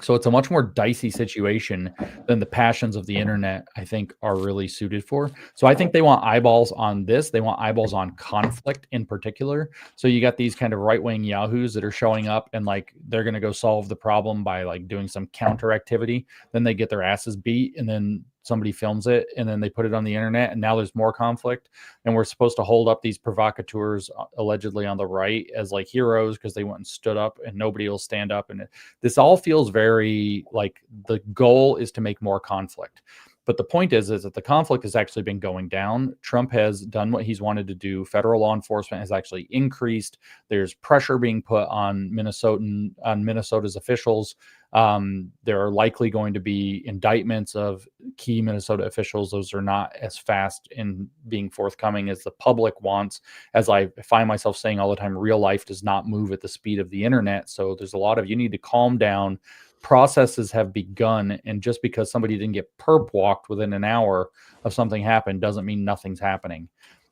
So it's a much more dicey situation than the passions of the internet, I think, are really suited for. So I think they want eyeballs on this. They want eyeballs on conflict in particular. So you got these kind of right-wing yahoos that are showing up and like they're going to go solve the problem by like doing some counter activity. Then they get their asses beat, and then somebody films it, and then they put it on the internet, and now there's more conflict. And we're supposed to hold up these provocateurs allegedly on the right as like heroes because they went and stood up, and nobody will stand up. And this all feels very like the goal is to make more conflict. But the point is that the conflict has actually been going down. Trump has done what he's wanted to do. Federal law enforcement has actually increased. There's pressure being put on Minnesota's officials. There are likely going to be indictments of key Minnesota officials. Those are not as fast in being forthcoming as the public wants. As I find myself saying all the time, real life does not move at the speed of the internet. So there's a lot of, you need to calm down. Processes have begun, and just because somebody didn't get perp walked within an hour of something happened doesn't mean nothing's happening.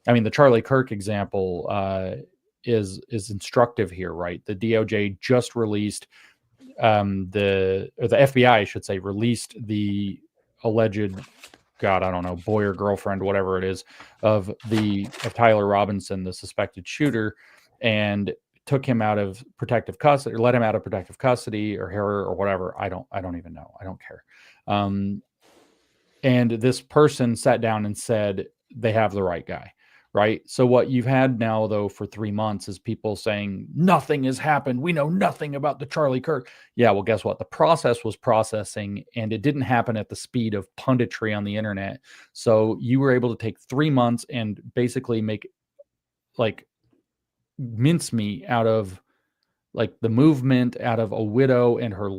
I mean, the Charlie Kirk example is instructive here, right? The DOJ just released the FBI, I should say, released the alleged, God, I don't know, boy or girlfriend, whatever it is, of Tyler Robinson, the suspected shooter, and took him out of protective custody, or let him out of protective custody, or her, or whatever. I don't even know. I don't care. And this person sat down and said they have the right guy, right? So what you've had now, though, for 3 months is people saying nothing has happened. We know nothing about the Charlie Kirk. Yeah, well, guess what? The process was processing, and it didn't happen at the speed of punditry on the internet. So you were able to take 3 months and basically make like mincemeat out of like the movement, out of a widow and her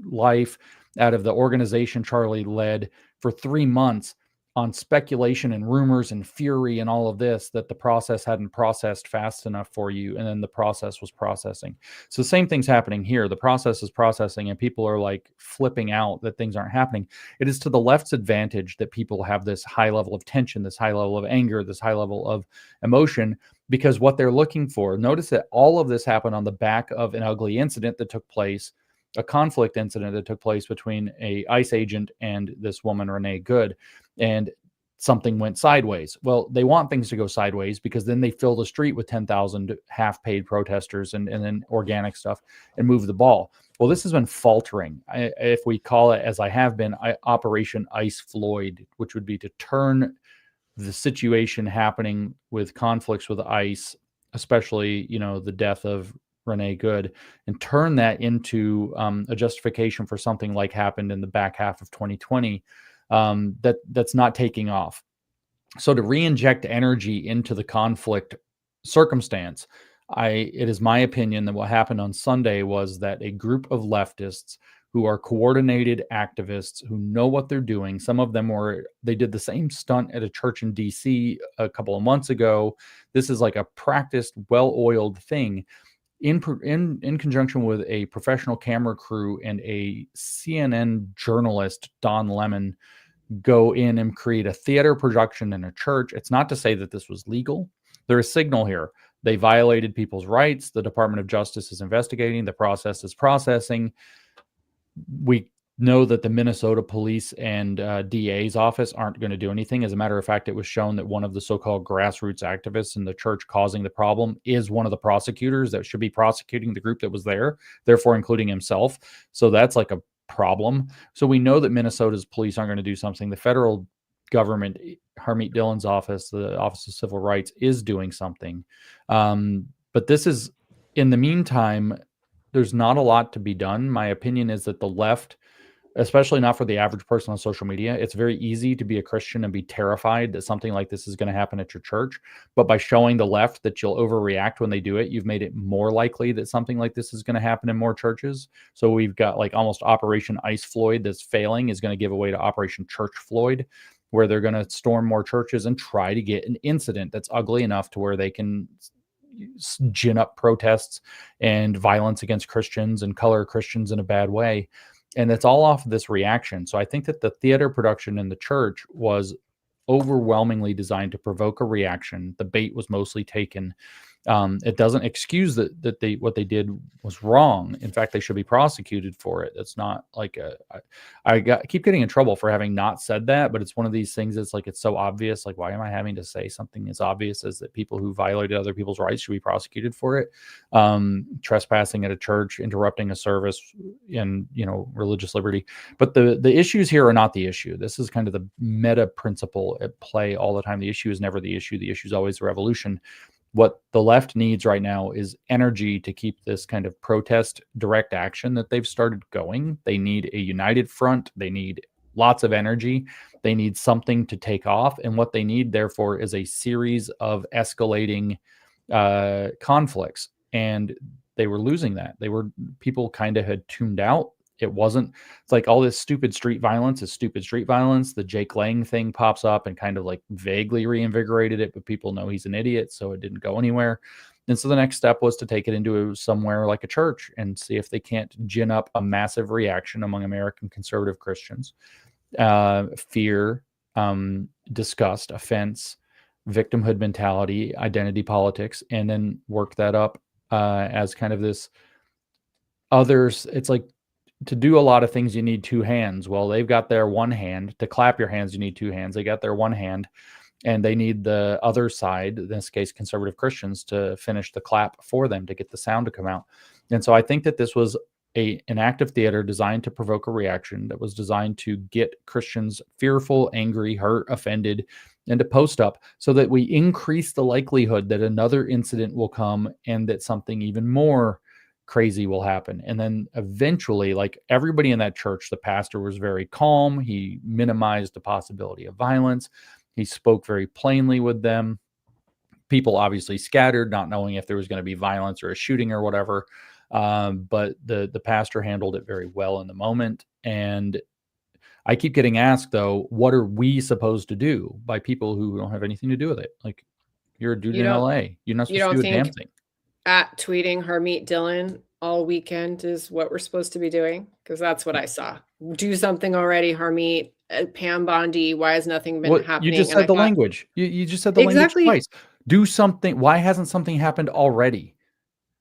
life, out of the organization Charlie led for 3 months on speculation and rumors and fury and all of this, that the process hadn't processed fast enough for you. And then the process was processing. So the same thing's happening here. The process is processing and people are like flipping out that things aren't happening. It is to the left's advantage that people have this high level of tension, this high level of anger, this high level of emotion, because what they're looking for, notice that all of this happened on the back of an ugly incident that took place, a conflict incident that took place between a ICE agent and this woman, Renee Good, and something went sideways. Well, they want things to go sideways because then they fill the street with 10,000 half-paid protesters and then organic stuff and move the ball. Well, this has been faltering. If we call it, as I have been, Operation Ice Floyd, which would be to turn the situation happening with conflicts with ICE, especially, the death of Renee Good, and turn that into a justification for something like happened in the back half of 2020 that's not taking off. So to re-inject energy into the conflict circumstance, it is my opinion that what happened on Sunday was that a group of leftists who are coordinated activists who know what they're doing. Some of them they did the same stunt at a church in DC a couple of months ago. This is like a practiced, well-oiled thing in conjunction with a professional camera crew and a CNN journalist, Don Lemon, go in and create a theater production in a church. It's not to say that this was legal. There is signal here. They violated people's rights. The Department of Justice is investigating. The process is processing. We know that the Minnesota police and DA's office aren't going to do anything. As a matter of fact, it was shown that one of the so-called grassroots activists in the church causing the problem is one of the prosecutors that should be prosecuting the group that was there, therefore including himself. So that's like a problem. So we know that Minnesota's police aren't going to do something. The federal government, Harmeet Dillon's office, the Office of Civil Rights, is doing something. But this is, in the meantime, there's not a lot to be done. My opinion is that the left, especially not for the average person on social media, it's very easy to be a Christian and be terrified that something like this is going to happen at your church. But by showing the left that you'll overreact when they do it, you've made it more likely that something like this is going to happen in more churches. So we've got like almost Operation Ice Floyd that's failing is going to give away to Operation Church Floyd, where they're going to storm more churches and try to get an incident that's ugly enough to where they can gin up protests and violence against Christians and color Christians in a bad way. And it's all off of this reaction. So I think that the theater production in the church was overwhelmingly designed to provoke a reaction. The bait was mostly taken. It doesn't excuse that what they did was wrong. In fact, they should be prosecuted for it. It's not like I keep getting in trouble for having not said that, but it's one of these things that's like, it's so obvious. Like, why am I having to say something as obvious as that people who violated other people's rights should be prosecuted for it? Trespassing at a church, interrupting a service, and religious liberty. But the issues here are not the issue. This is kind of the meta principle at play all the time. The issue is never the issue. The issue is always the revolution. What the left needs right now is energy to keep this kind of protest direct action that they've started going. They need a united front. They need lots of energy. They need something to take off. And what they need, therefore, is a series of escalating conflicts. And they were losing that. People kind of had tuned out. It's like all this stupid street violence is stupid street violence. The Jake Lang thing pops up and kind of like vaguely reinvigorated it, but people know he's an idiot, so it didn't go anywhere. And so the next step was to take it into somewhere like a church and see if they can't gin up a massive reaction among American conservative Christians. Fear, disgust, offense, victimhood mentality, identity politics, and then work that up as kind of this others. It's like, to do a lot of things, you need two hands. Well, they've got their one hand. To clap your hands, you need two hands. They got their one hand. and they need the other side, in this case conservative Christians, to finish the clap for them to get the sound to come out. And so I think that this was an act of theater designed to provoke a reaction, that was designed to get Christians fearful, angry, hurt, offended, and to post up, so that we increase the likelihood that another incident will come and that something even more crazy will happen. And then eventually, like everybody in that church, the pastor was very calm. He minimized the possibility of violence. He spoke very plainly with them. People obviously scattered, not knowing if there was going to be violence or a shooting or whatever. But the pastor handled it very well in the moment. And I keep getting asked, though, what are we supposed to do by people who don't have anything to do with it? Like, you're a dude in LA. You're not supposed to do a damn thing. At tweeting Harmeet Dillon all weekend is what we're supposed to be doing? Because that's what I saw. Do something already, Harmeet. Pam Bondi, why has nothing been happening? You just said the language. You just said the language twice. Do something. Why hasn't something happened already?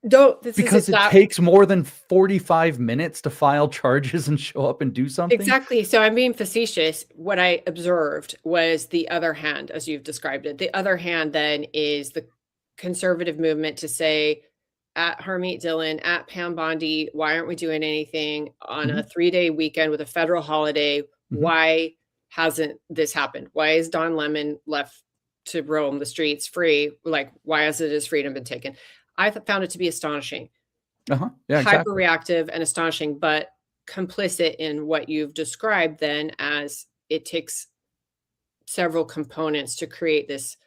Because it takes more than 45 minutes to file charges and show up and do something. Exactly. So I'm being facetious. What I observed was the other hand, as you've described it. The other hand then is the conservative movement to say, at Harmeet Dillon, at Pam Bondi, why aren't we doing anything on a 3-day weekend with a federal holiday? Why hasn't this happened? Why is Don Lemon left to roam the streets free? Like, why hasn't his freedom been taken? I found it to be astonishing. Yeah, exactly. Hyperreactive and astonishing, but complicit in what you've described then, as it takes several components to create this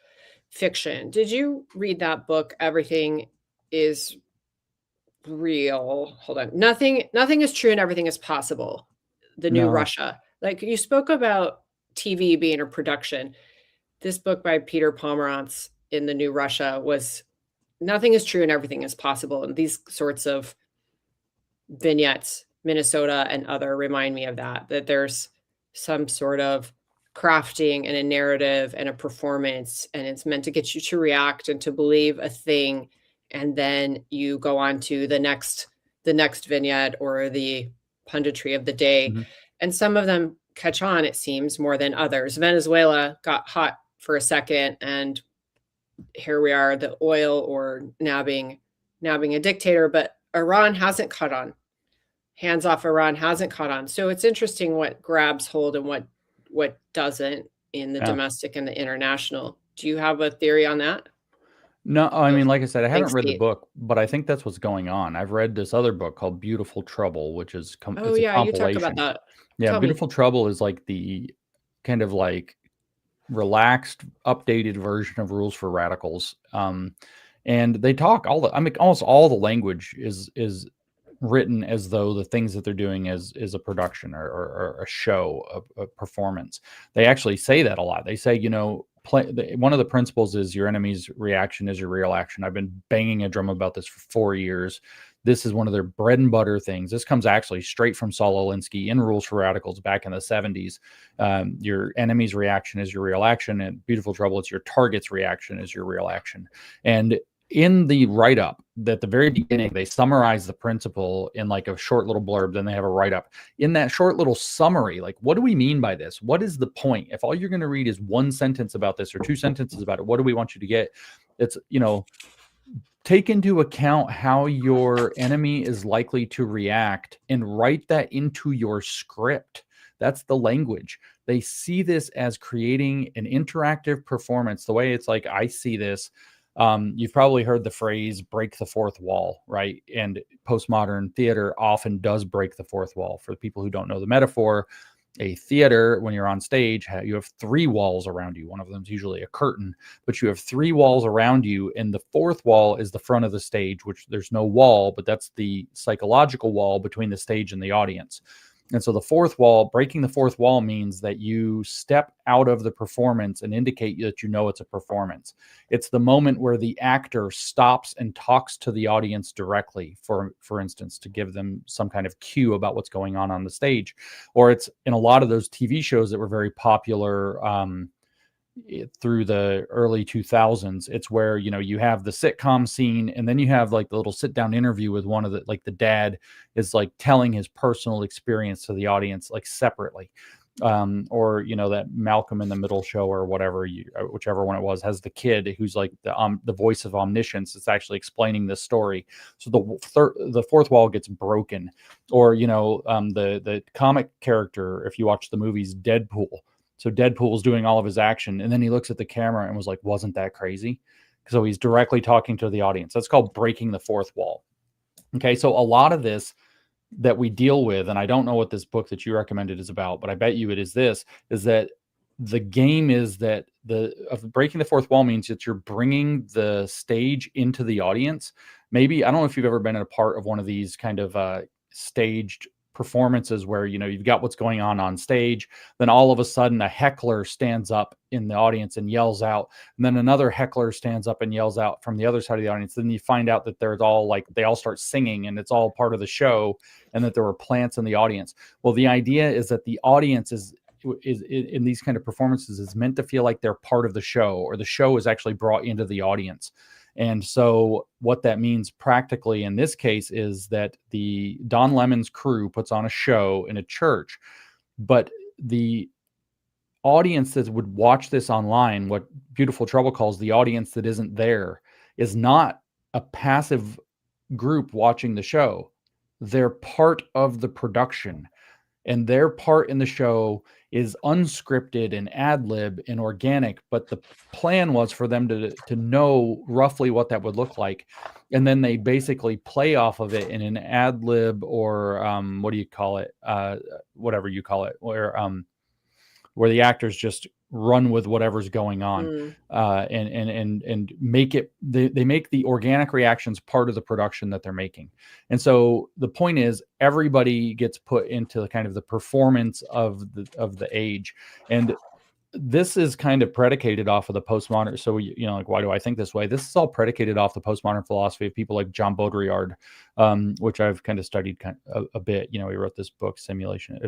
fiction. Did you read that book, Everything is Real? Hold on. Nothing is true and everything is possible. The New Russia. Like, you spoke about TV being a production. This book by Peter Pomerantz in The New Russia was nothing is true and everything is possible. And these sorts of vignettes, Minnesota and other, remind me of that there's some sort of crafting and a narrative and a performance, and it's meant to get you to react and to believe a thing. And then you go on to the next vignette or the punditry of the day. And some of them catch on, it seems, more than others. Venezuela got hot for a second, and here we are, the oil or nabbing a dictator, but Iran hasn't caught on. Hands off Iran hasn't caught on. So it's interesting what grabs hold and what doesn't in the domestic and the international. Do you have a theory on that? No, I mean, like I said, I haven't read the book, but I think that's what's going on. I've read this other book called Beautiful Trouble, which is it's a compilation. You talk about that. Yeah, Beautiful Trouble is like the kind of like relaxed, updated version of Rules for Radicals. And they talk almost all the language is written as though the things that they're doing is a production or a show, a performance. They actually say that a lot. They say, one of the principles is your enemy's reaction is your real action. I've been banging a drum about this for 4 years. This is one of their bread and butter things. This comes actually straight from Saul Alinsky in Rules for Radicals back in the 70s. Your enemy's reaction is your real action. And Beautiful Trouble, it's your target's reaction is your real action. And in the write-up, at the very beginning, they summarize the principle in like a short little blurb. Then they have a write-up. In that short little summary, like, what do we mean by this? What is the point? If all you're going to read is one sentence about this or two sentences about it, what do we want you to get? It's, take into account how your enemy is likely to react and write that into your script. That's the language. They see this as creating an interactive performance. The way it's like, I see this. You've probably heard the phrase break the fourth wall, right? And postmodern theater often does break the fourth wall. For the people who don't know the metaphor, a theater, when you're on stage, you have 3 walls around you. One of them is usually a curtain, but you have 3 walls around you. And the fourth wall is the front of the stage, which there's no wall, but that's the psychological wall between the stage and the audience. And so the fourth wall, breaking the fourth wall, means that you step out of the performance and indicate that it's a performance. It's the moment where the actor stops and talks to the audience directly, for instance, to give them some kind of cue about what's going on the stage. Or it's in a lot of those TV shows that were very popular through the early 2000s. It's where, you have the sitcom scene, and then you have like the little sit down interview with one of the, like the dad is like telling his personal experience to the audience, like separately. or that Malcolm in the Middle show or whatever, whichever one it was, has the kid who's like the voice of omniscience. It's actually explaining this story. So the fourth wall gets broken. Or the comic character, if you watch the movies, Deadpool. So Deadpool's doing all of his action, and then he looks at the camera and was like, "Wasn't that crazy?" So he's directly talking to the audience. That's called breaking the fourth wall. Okay, so a lot of this that we deal with, and I don't know what this book that you recommended is about, but I bet you it is that the game is that of breaking the fourth wall means that you're bringing the stage into the audience. Maybe, I don't know if you've ever been a part of one of these kind of staged performances where you've got what's going on stage, then all of a sudden a heckler stands up in the audience and yells out, and then another heckler stands up and yells out from the other side of the audience. Then you find out that there's all they all start singing, and it's all part of the show, and that there were plants in the audience. Well, the idea is that the audience is in these kind of performances is meant to feel like they're part of the show, or the show is actually brought into the audience. And so what that means practically in this case is that the Don Lemon's crew puts on a show in a church, but the audience that would watch this online, what Beautiful Trouble calls the audience that isn't there, is not a passive group watching the show. They're part of the production, and their part in the show is unscripted and ad lib and organic, but the plan was for them to know roughly what that would look like. And then they basically play off of it in an ad lib, or what do you call it? Whatever you call it, where the actors just run with whatever's going on, and make it, they make the organic reactions part of the production that they're making. And so the point is, everybody gets put into the kind of the performance of the age. And this is kind of predicated off of the postmodern. So, why do I think this way? This is all predicated off the postmodern philosophy of people like John Baudrillard, which I've kind of studied a bit. He wrote this book, Simulacra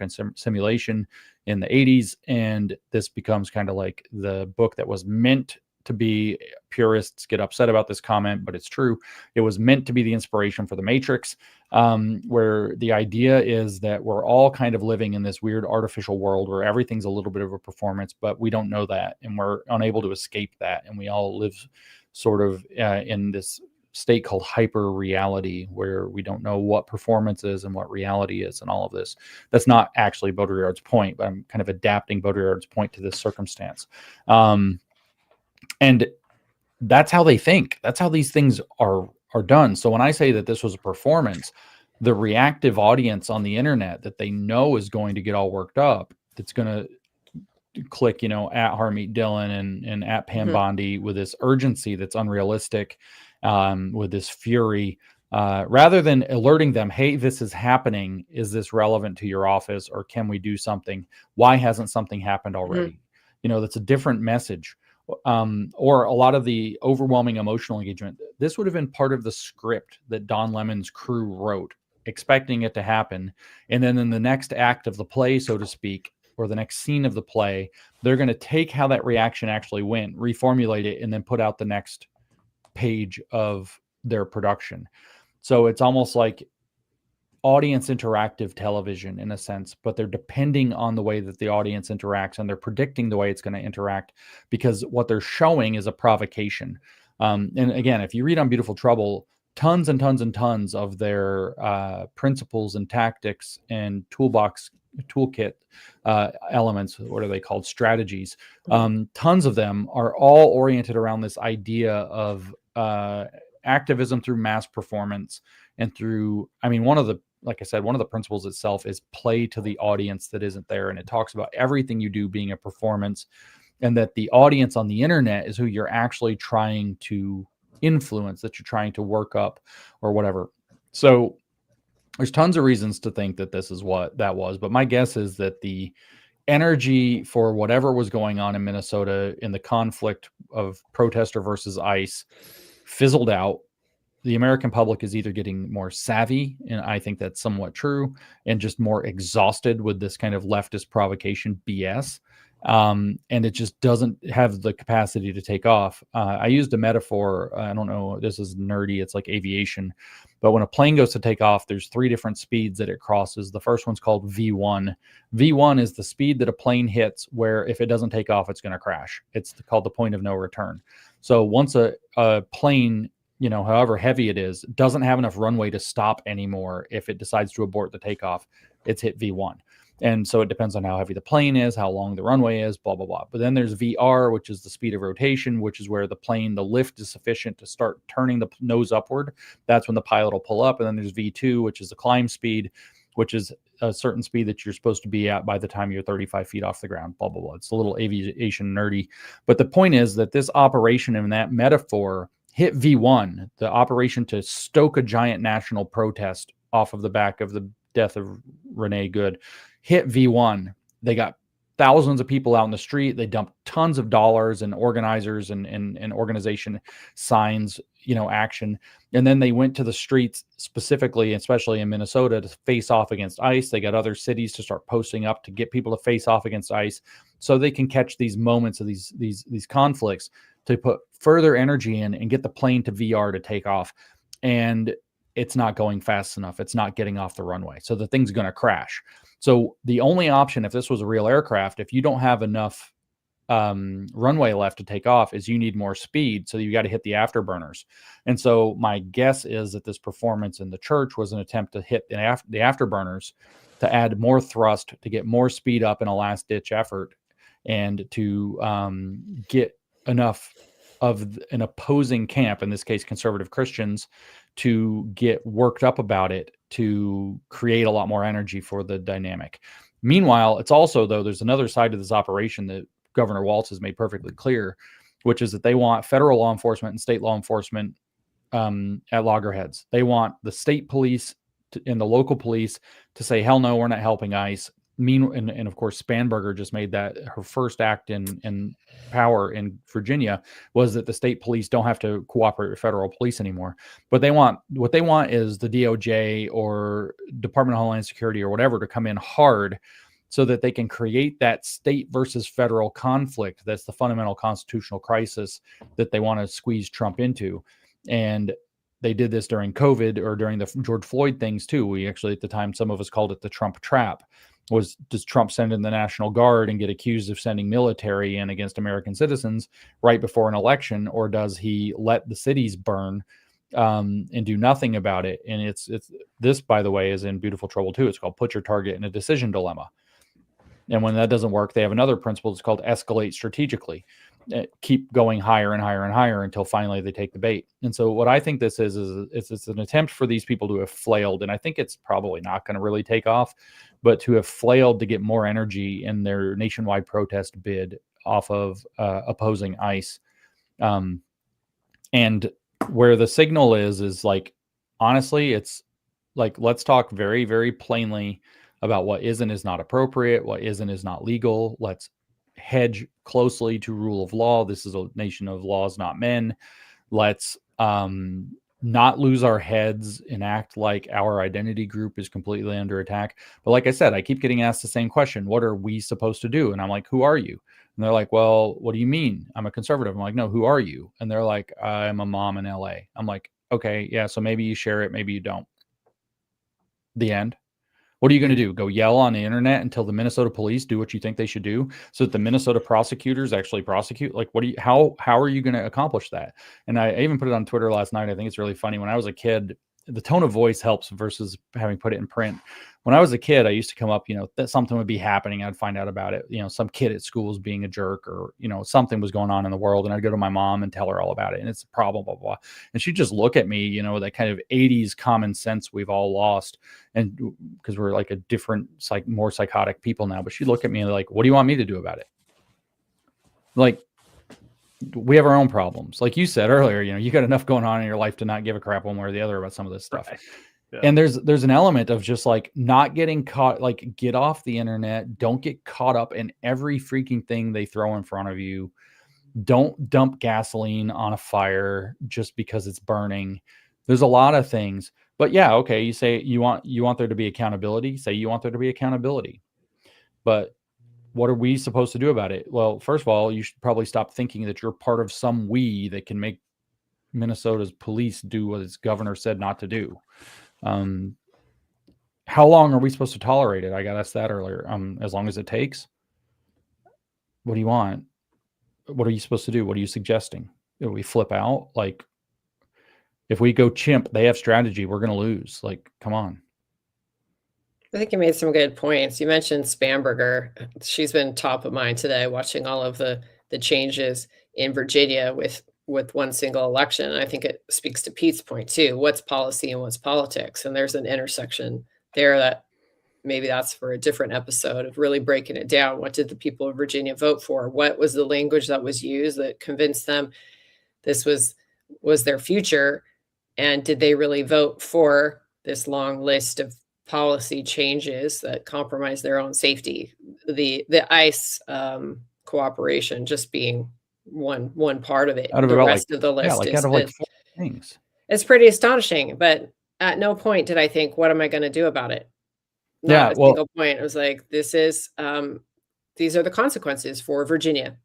and Simulation, in the 80s. And this becomes kind of like the book that was meant to be, purists get upset about this comment, but it's true. It was meant to be the inspiration for The Matrix, where the idea is that we're all kind of living in this weird artificial world where everything's a little bit of a performance, but we don't know that, and we're unable to escape that. And we all live sort of in this state called hyper reality, where we don't know what performance is and what reality is, and all of this. That's not actually Baudrillard's point, but I'm kind of adapting Baudrillard's point to this circumstance. And that's how they think. That's how these things are done. So when I say that this was a performance, the reactive audience on the internet that they know is going to get all worked up, that's going to click, at Harmeet Dillon and at Pam Bondi with this urgency that's unrealistic, with this fury, rather than alerting them, hey, this is happening. Is this relevant to your office, or can we do something? Why hasn't something happened already? That's a different message. Or a lot of the overwhelming emotional engagement. This would have been part of the script that Don Lemon's crew wrote, expecting it to happen. And then in the next act of the play, so to speak, or the next scene of the play, they're going to take how that reaction actually went, reformulate it, and then put out the next page of their production. So it's almost like audience interactive television in a sense, but they're depending on the way that the audience interacts, and they're predicting the way it's going to interact, because what they're showing is a provocation. And again, if you read on Beautiful Trouble, tons and tons and tons of their principles and tactics and toolkit elements, what are they called? Strategies. Tons of them are all oriented around this idea of activism through mass performance, and through, like I said, one of the principles itself is play to the audience that isn't there. And it talks about everything you do being a performance, and that the audience on the internet is who you're actually trying to influence, that you're trying to work up or whatever. So there's tons of reasons to think that this is what that was. But my guess is that the energy for whatever was going on in Minnesota in the conflict of protester versus ICE fizzled out. The American public is either getting more savvy, and I think that's somewhat true, and just more exhausted with this kind of leftist provocation BS. and it just doesn't have the capacity to take off. I used a metaphor. I don't know, this is nerdy. It's like aviation. But when a plane goes to take off, there's 3 different speeds that it crosses. The first one's called V1. V1 is the speed that a plane hits where if it doesn't take off, it's going to crash. It's called the point of no return. So once a plane, however heavy it is, doesn't have enough runway to stop anymore, if it decides to abort the takeoff, it's hit V1. And so it depends on how heavy the plane is, how long the runway is, blah, blah, blah. But then there's VR, which is the speed of rotation, which is where the lift is sufficient to start turning the nose upward. That's when the pilot will pull up. And then there's V2, which is the climb speed, which is a certain speed that you're supposed to be at by the time you're 35 feet off the ground, blah, blah, blah. It's a little aviation nerdy. But the point is that this operation in that metaphor hit V1, the operation to stoke a giant national protest off of the back of the death of Renee Good, hit V1. They got thousands of people out in the street. They dumped tons of dollars and organizers and organization signs, action. And then they went to the streets specifically, especially in Minnesota, to face off against ICE. They got other cities to start posting up to get people to face off against ICE so they can catch these moments of these conflicts, to put further energy in and get the plane to VR to take off. And it's not going fast enough. It's not getting off the runway. So the thing's going to crash. So the only option, if this was a real aircraft, if you don't have enough runway left to take off, is you need more speed. So you got to hit the afterburners. And so my guess is that this performance in the church was an attempt to hit the afterburners, to add more thrust, to get more speed up in a last ditch effort, and to get enough of an opposing camp, in this case conservative Christians, to get worked up about it, to create a lot more energy for the dynamic. Meanwhile, it's also, though, there's another side to this operation that Governor Walz has made perfectly clear, which is that they want federal law enforcement and state law enforcement at loggerheads. They want the state police and the local police to say, hell no, we're not helping ICE. And of course, Spanberger just made that her first act in power in Virginia, was that the state police don't have to cooperate with federal police anymore. But what they want is the DOJ or Department of Homeland Security or whatever to come in hard, so that they can create that state versus federal conflict. That's the fundamental constitutional crisis that they want to squeeze Trump into. And they did this during COVID, or during the George Floyd things too. We actually, at the time, some of us called it the Trump trap. Does Trump send in the National Guard and get accused of sending military in against American citizens right before an election, or does he let the cities burn and do nothing about it? And it's this, by the way, is in Beautiful Trouble too. It's called Put Your Target in a Decision Dilemma. And when that doesn't work, they have another principle. It's called escalate strategically. Keep going higher and higher and higher until finally they take the bait. And so what I think this is it's an attempt for these people to have flailed. And I think it's probably not going to really take off, but to have flailed to get more energy in their nationwide protest bid off of opposing ICE. And where the signal is like, honestly, it's like, let's talk very, very plainly about what is and is not appropriate, what is and is not legal. Let's hedge closely to rule of law. This is a nation of laws, not men. Let's not lose our heads and act like our identity group is completely under attack. But like I said, I keep getting asked the same question. What are we supposed to do? And I'm like, who are you? And they're like, well, what do you mean? I'm a conservative. I'm like, no, who are you? And they're like, I'm a mom in LA. I'm like, okay, yeah, so maybe you share it, maybe you don't. The end. What are you going to do? Go yell on the internet until the Minnesota police do what you think they should do, so that the Minnesota prosecutors actually prosecute? Like, how are you going to accomplish that? And I even put it on Twitter last night. I think it's really funny. When I was a kid, the tone of voice helps versus having put it in print. When I was a kid, I used to come up, that something would be happening. I'd find out about it. Some kid at school was being a jerk, or, something was going on in the world. And I'd go to my mom and tell her all about it. And it's a problem, blah, blah, blah. And she'd just look at me, that kind of 80s common sense we've all lost. And because we're like a different, more psychotic people now. But she'd look at me like, what do you want me to do about it? Like, we have our own problems. Like you said earlier, you got enough going on in your life to not give a crap one way or the other about some of this stuff. Right. Yeah. And there's an element of just like not getting caught, like get off the internet. Don't get caught up in every freaking thing they throw in front of you. Don't dump gasoline on a fire just because it's burning. There's a lot of things, but yeah. Okay. You say you want there to be accountability. Say you want there to be accountability, but what are we supposed to do about it? Well, first of all, you should probably stop thinking that you're part of some we that can make Minnesota's police do what its governor said not to do. How long are we supposed to tolerate it? I got asked that earlier. As long as it takes. What do you want? What are you supposed to do? What are you suggesting? Do we flip out? Like, if we go chimp, they have strategy. We're going to lose. Like, come on. I think you made some good points. You mentioned Spamberger. She's been top of mind today, watching all of the changes in Virginia with one single election. And I think it speaks to Pete's point too. What's policy and what's politics? And there's an intersection there that maybe that's for a different episode of really breaking it down. What did the people of Virginia vote for? What was the language that was used that convinced them this was their future? And did they really vote for this long list of policy changes that compromise their own safety? The ICE cooperation just being one part of it. Out of the about rest of the list out is of like 4 things. It's pretty astonishing. But at no point did I think, what am I going to do about it? Not a single point. It was like, this is these are the consequences for Virginia.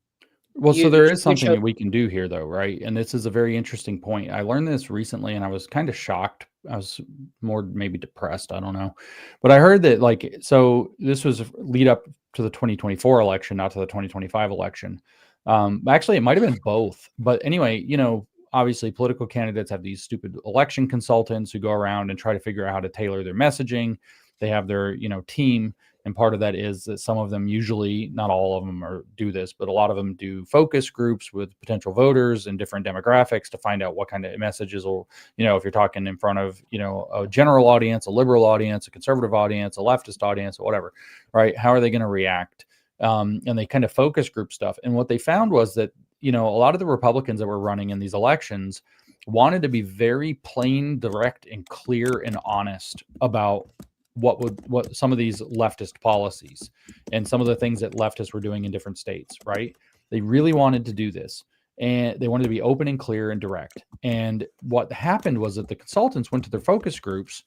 Well, so there is something that we can do here, though, right? And this is a very interesting point. I learned this recently, and I was kind of shocked. I was more maybe depressed. I don't know. But I heard that, like, so this was lead up to the 2024 election, not to the 2025 election. Actually, it might have been both. But anyway, you know, obviously political candidates have these stupid election consultants who go around and try to figure out how to tailor their messaging. They have their, you know, team. And part of that is that some of them, usually not all of them do this, but a lot of them do focus groups with potential voters and different demographics to find out what kind of messages will, you know, if you're talking in front of, you know, a general audience, a liberal audience, a conservative audience, a leftist audience, or whatever, right? How are they going to react? And they kind of focus group stuff. And what they found was that, you know, a lot of the Republicans that were running in these elections wanted to be very plain, direct, and clear and honest about what some of these leftist policies and some of the things that leftists were doing in different states, right? They really wanted to do this, and they wanted to be open and clear and direct. And what happened was that the consultants went to their focus groups,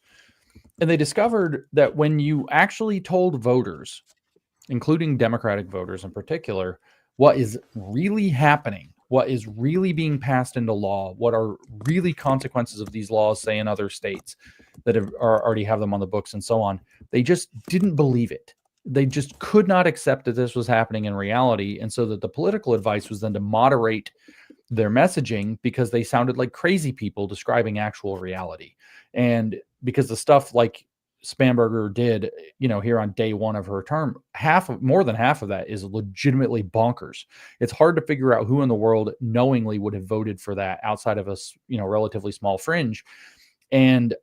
and they discovered that when you actually told voters, including Democratic voters in particular, what is really happening, what is really being passed into law, what are really consequences of these laws, say in other states that already have them on the books and so on, they just didn't believe it. They just could not accept that this was happening in reality. And so that the political advice was then to moderate their messaging because they sounded like crazy people describing actual reality. And because the stuff like Spamberger did, you know, here on day one of her term, more than half of that is legitimately bonkers. It's hard to figure out who in the world knowingly would have voted for that outside of a, you know, relatively small fringe. And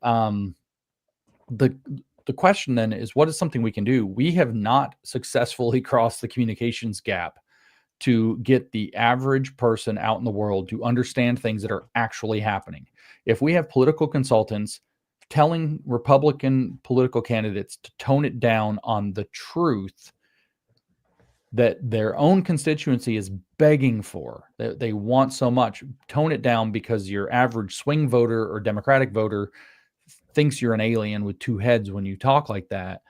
the question then is, what is something we can do? We have not successfully crossed the communications gap to get the average person out in the world to understand things that are actually happening. If we have political consultants telling Republican political candidates to tone it down on the truth that their own constituency is begging for, that they want so much, tone it down because your average swing voter or Democratic voter thinks you're an alien with two heads when you talk like that,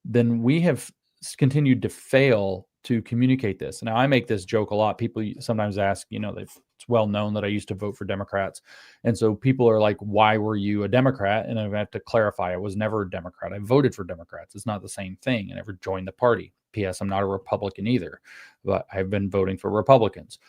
then we have continued to fail to communicate this. Now, I make this joke a lot. People sometimes ask, you know, it's well known that I used to vote for Democrats. And so people are like, why were you a Democrat? And I have to clarify, I was never a Democrat. I voted for Democrats. It's not the same thing. I never joined the party. P.S. I'm not a Republican either, but I've been voting for Republicans.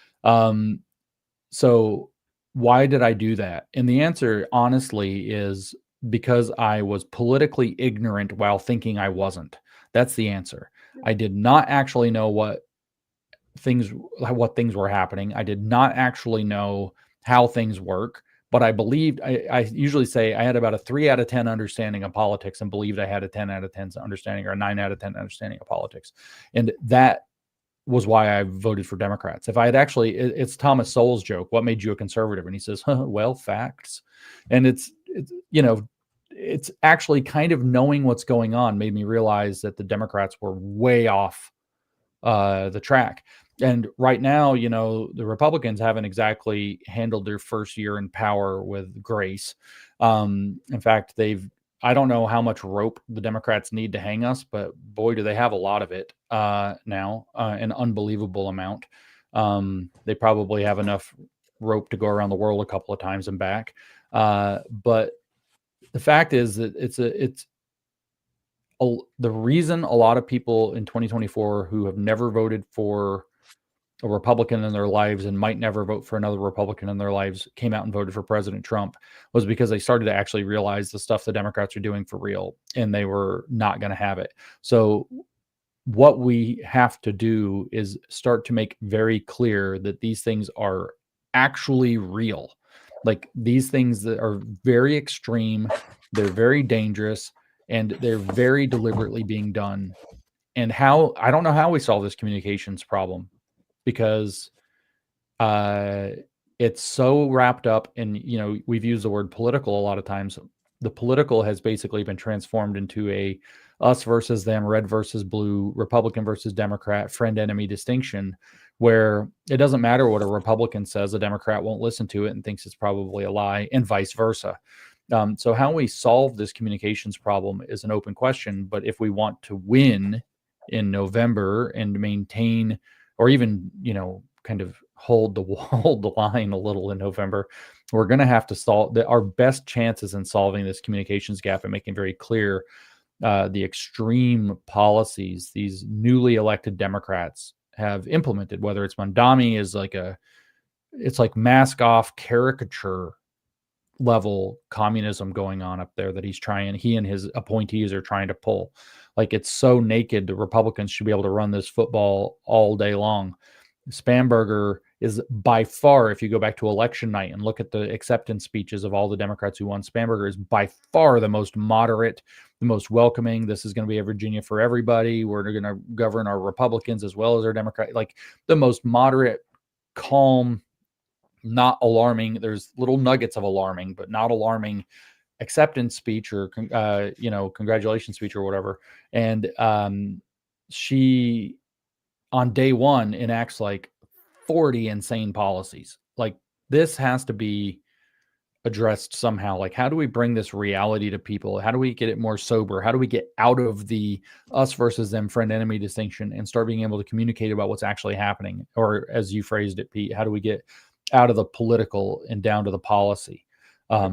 So why did I do that? And the answer, honestly, is because I was politically ignorant while thinking I wasn't. That's the answer. I did not actually know what things were happening. I did not actually know how things work, but I believed, I usually say I had about a 3 out of 10 understanding of politics and believed I had a 10 out of 10 understanding or a 9 out of 10 understanding of politics. And that was why I voted for Democrats. If I had actually, it's Thomas Sowell's joke, what made you a conservative? And he says, well, facts. And it's, you know, it's actually kind of knowing what's going on made me realize that the Democrats were way off the track. And right now, you know, the Republicans haven't exactly handled their first year in power with grace. In fact, they've I don't know how much rope the Democrats need to hang us, but boy, do they have a lot of it now, an unbelievable amount. They probably have enough rope to go around the world a couple of times and back. But the fact is that the reason a lot of people in 2024 who have never voted for a Republican in their lives and might never vote for another Republican in their lives came out and voted for President Trump was because they started to actually realize the stuff the Democrats are doing for real, and they were not going to have it. So what we have to do is start to make very clear that these things are actually real. Like, these things that are very extreme, they're very dangerous, and they're very deliberately being done. And I don't know how we solve this communications problem, because it's so wrapped up in, we've used the word political a lot of times. The political has basically been transformed into a us versus them, red versus blue, Republican versus Democrat, friend enemy distinction, where it doesn't matter what a Republican says, a Democrat won't listen to it and thinks it's probably a lie, and vice versa. So how we solve this communications problem is an open question. But if we want to win in November and maintain, or even, kind of hold the line a little in November, we're going to have to solve our best chances in solving this communications gap and making very clear the extreme policies these newly elected Democrats have implemented, whether it's Mondami is it's like mask off caricature level communism going on up there that he and his appointees are trying to pull. Like, it's so naked, the Republicans should be able to run this football all day long. Spamberger is by far, if you go back to election night and look at the acceptance speeches of all the Democrats who won, Spamberger is by far the most moderate, the most welcoming. This is going to be a Virginia for everybody. We're going to govern our Republicans as well as our Democrats. Like, the most moderate, calm, not alarming. There's little nuggets of alarming, but not alarming acceptance speech or, congratulations speech or whatever. And she, on day one, enacts like 40 insane policies. Like, this has to be addressed somehow. Like, how do we bring this reality to people? How do we get it more sober? How do we get out of the us versus them, friend enemy distinction, and start being able to communicate about what's actually happening? Or, as you phrased it, Pete, how do we get out of the political and down to the policy?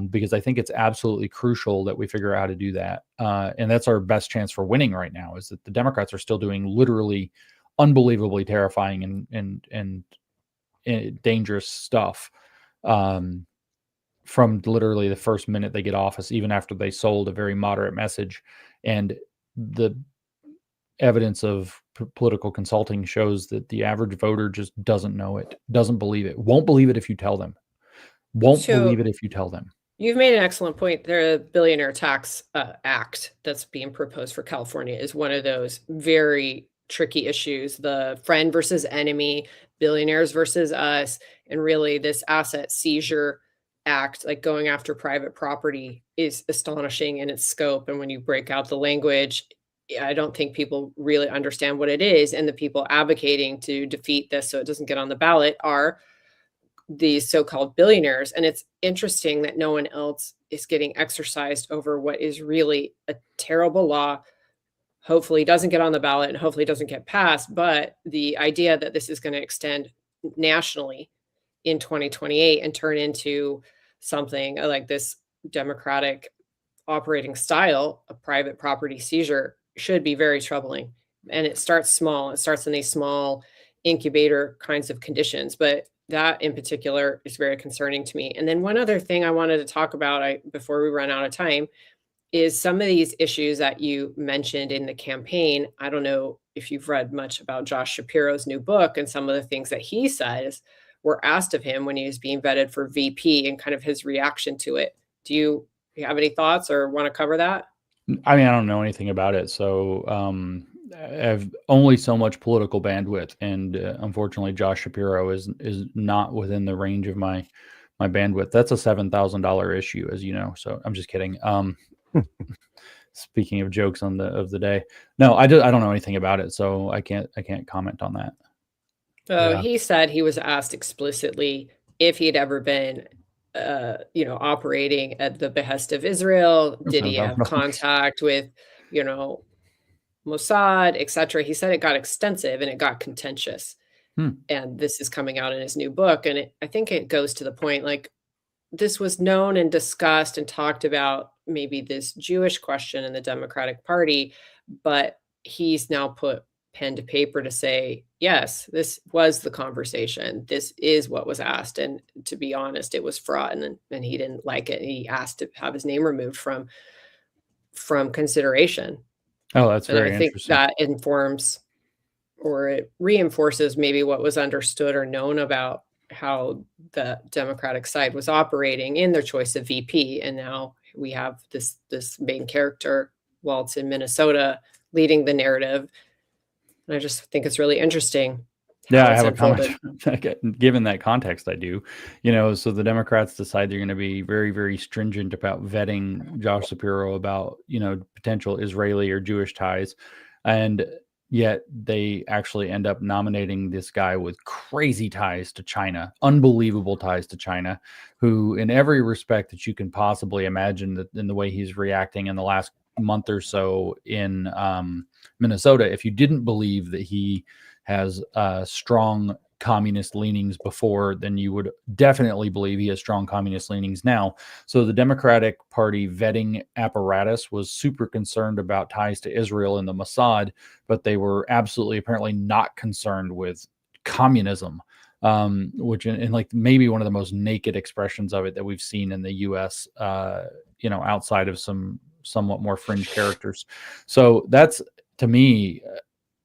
Because I think it's absolutely crucial that we figure out how to do that. And that's our best chance for winning right now, is that the Democrats are still doing literally unbelievably terrifying and dangerous stuff from literally the first minute they get office, even after they sold a very moderate message. And the evidence of political consulting shows that the average voter just doesn't know it, doesn't believe it, won't believe it if you tell them, believe it if you tell them. You've made an excellent point. The billionaire tax act that's being proposed for California is one of those very tricky issues. The friend versus enemy, billionaires versus us, and really this asset seizure act, like going after private property, is astonishing in its scope. And when you break out the language, I don't think people really understand what it is. And the people advocating to defeat this so it doesn't get on the ballot are these so-called billionaires. And it's interesting that no one else is getting exercised over what is really a terrible law. Hopefully doesn't get on the ballot and hopefully doesn't get passed. But the idea that this is going to extend nationally in 2028 and turn into something like this democratic operating style of private property seizure should be very troubling. And it starts small. It starts in these small incubator kinds of conditions. But that in particular is very concerning to me. And then one other thing I wanted to talk about before we run out of time is some of these issues that you mentioned in the campaign. I don't know if you've read much about Josh Shapiro's new book, and some of the things that he says were asked of him when he was being vetted for VP and kind of his reaction to it. Do you have any thoughts or want to cover that? I mean, I don't know anything about it. So I have only so much political bandwidth. And unfortunately, Josh Shapiro is not within the range of my bandwidth. That's a $7,000 issue, as you know. So I'm just kidding. Speaking of jokes of the day, no, I don't know anything about it, so I can't comment on that. He said he was asked explicitly if he'd ever been operating at the behest of Israel? Did he have No. contact with, Mossad, etc.? He said it got extensive and it got contentious. And this is coming out in his new book. And I think it goes to the point, like, this was known and discussed and talked about, maybe this Jewish question in the Democratic Party, but he's now put pen to paper to say, yes, this was the conversation. This is what was asked. And to be honest, it was fraught, and he didn't like it. He asked to have his name removed from consideration. Oh, that's And very I think interesting. that informs, or it reinforces maybe what was understood or known about how the Democratic side was operating in their choice of VP. And now we have this main character, Waltz, in Minnesota, leading the narrative. And I just think it's really interesting. Yeah, I have a comment. Given that context, I do. So the Democrats decide they're going to be very, very stringent about vetting Josh Shapiro about, potential Israeli or Jewish ties. And yet they actually end up nominating this guy with crazy ties to China, unbelievable ties to China, who in every respect that you can possibly imagine, that in the way he's reacting in the last month or so in Minnesota, if you didn't believe that he has strong communist leanings before, then you would definitely believe he has strong communist leanings now. So the Democratic Party vetting apparatus was super concerned about ties to Israel and the Mossad, but they were absolutely apparently not concerned with communism, which in like maybe one of the most naked expressions of it that we've seen in the U.S. Outside of some somewhat more fringe characters. So that's, to me,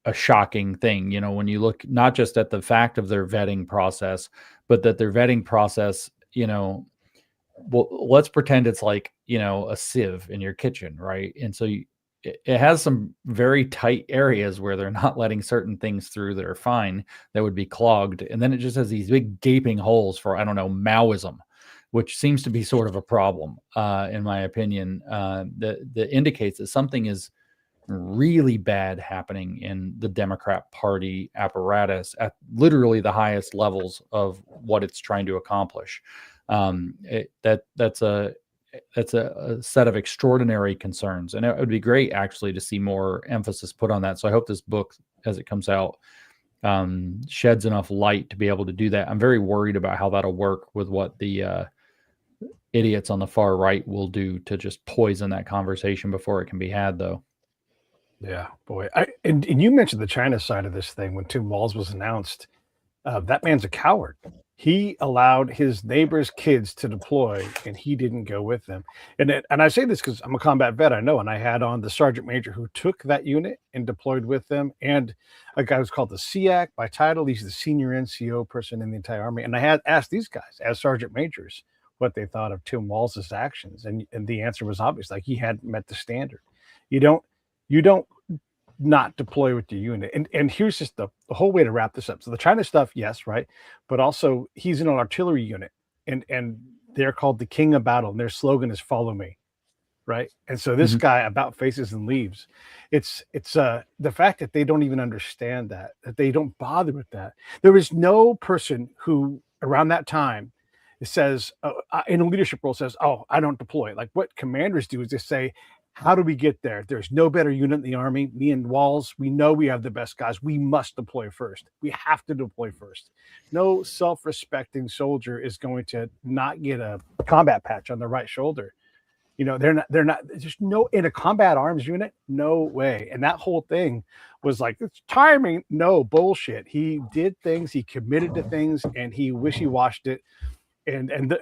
a shocking thing, when you look not just at the fact of their vetting process, but that their vetting process, well, let's pretend it's like, a sieve in your kitchen, right? And so it has some very tight areas where they're not letting certain things through that are fine, that would be clogged. And then it just has these big gaping holes for, I don't know, Maoism, which seems to be sort of a problem, in my opinion, that indicates that something is really bad happening in the Democrat Party apparatus at literally the highest levels of what it's trying to accomplish. That's a set of extraordinary concerns, and it would be great actually to see more emphasis put on that. So I hope this book, as it comes out, sheds enough light to be able to do that. I'm very worried about how that'll work with what the idiots on the far right will do to just poison that conversation before it can be had, though. Yeah, boy. And you mentioned the China side of this thing when Tim Walz was announced. That man's a coward. He allowed his neighbor's kids to deploy, and he didn't go with them. And I say this because I'm a combat vet, I know, and I had on the sergeant major who took that unit and deployed with them, and a guy who's called the SEAC by title. He's the senior NCO person in the entire Army. And I had asked these guys as sergeant majors what they thought of Tim Walz's actions, and the answer was obvious. Like, he hadn't met the standard. You don't not deploy with your unit. And here's just the whole way to wrap this up. So the China stuff, yes, right. But also he's in an artillery unit, and they're called the King of Battle, and their slogan is "Follow me." Right. And so this guy about faces and leaves. It's the fact that they don't even understand that they don't bother with that. There is no person who around that time says in a leadership role says, "Oh, I don't deploy." Like, what commanders do is they say, how do we get there? There's no better unit in the Army. Me and Walz, we know we have the best guys. We must deploy first. We have to deploy first. No self-respecting soldier is going to not get a combat patch on the right shoulder. They're not, there's no, in a combat arms unit, no way. And that whole thing was like, it's timing. No, bullshit. He did things, he committed to things, and he wishy-washed it. And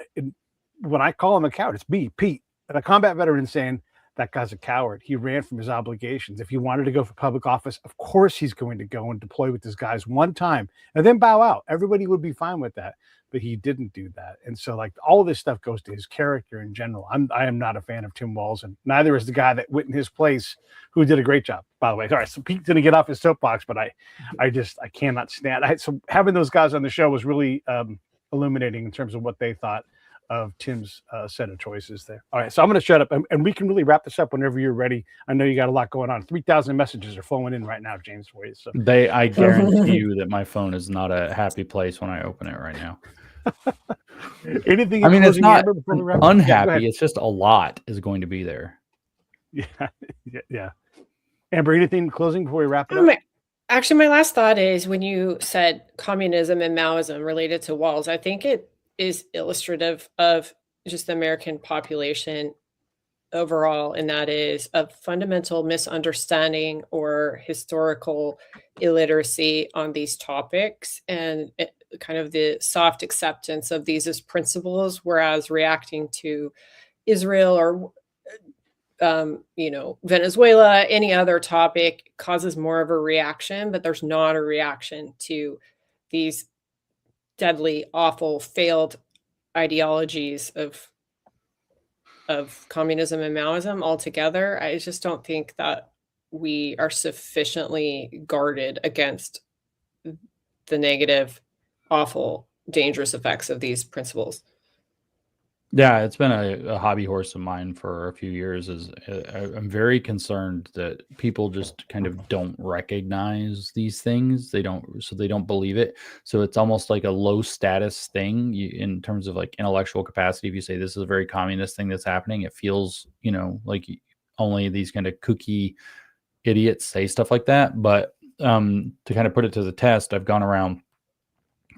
when I call him a coward, it's me, Pete, and a combat veteran saying, that guy's a coward. He ran from his obligations. If he wanted to go for public office, of course he's going to go and deploy with his guys one time and then bow out. Everybody would be fine with that, but he didn't do that. And so, like, all of this stuff goes to his character in general. I am not a fan of Tim Walz, and neither is the guy that went in his place, who did a great job, by the way. All right, so Pete didn't get off his soapbox, but I cannot stand. So having those guys on the show was really illuminating in terms of what they thought of Tim's set of choices there. All right, so I'm going to shut up, and we can really wrap this up whenever you're ready. I know you got a lot going on. 3,000 messages are flowing in right now, James. For you, so I guarantee you that my phone is not a happy place when I open it right now. Anything I in mean, it's closing, not Amber, before we wrap up? Yeah, go unhappy. ahead. It's just a lot is going to be there. Yeah, yeah. Amber, anything in closing before we wrap it Oh, up? actually, my last thought is when you said communism and Maoism related to walls, I think it is illustrative of just the American population overall, and that is a fundamental misunderstanding or historical illiteracy on these topics, and kind of the soft acceptance of these as principles, whereas reacting to Israel or Venezuela, any other topic causes more of a reaction, but there's not a reaction to these deadly, awful, failed ideologies of communism and Maoism altogether. I just don't think that we are sufficiently guarded against the negative, awful, dangerous effects of these principles. Yeah, it's been a hobby horse of mine for a few years. I'm very concerned that people just kind of don't recognize these things. They don't believe it. So it's almost like a low status thing in terms of like intellectual capacity. If you say this is a very communist thing that's happening, it feels, like only these kind of kooky idiots say stuff like that. But to kind of put it to the test, I've gone around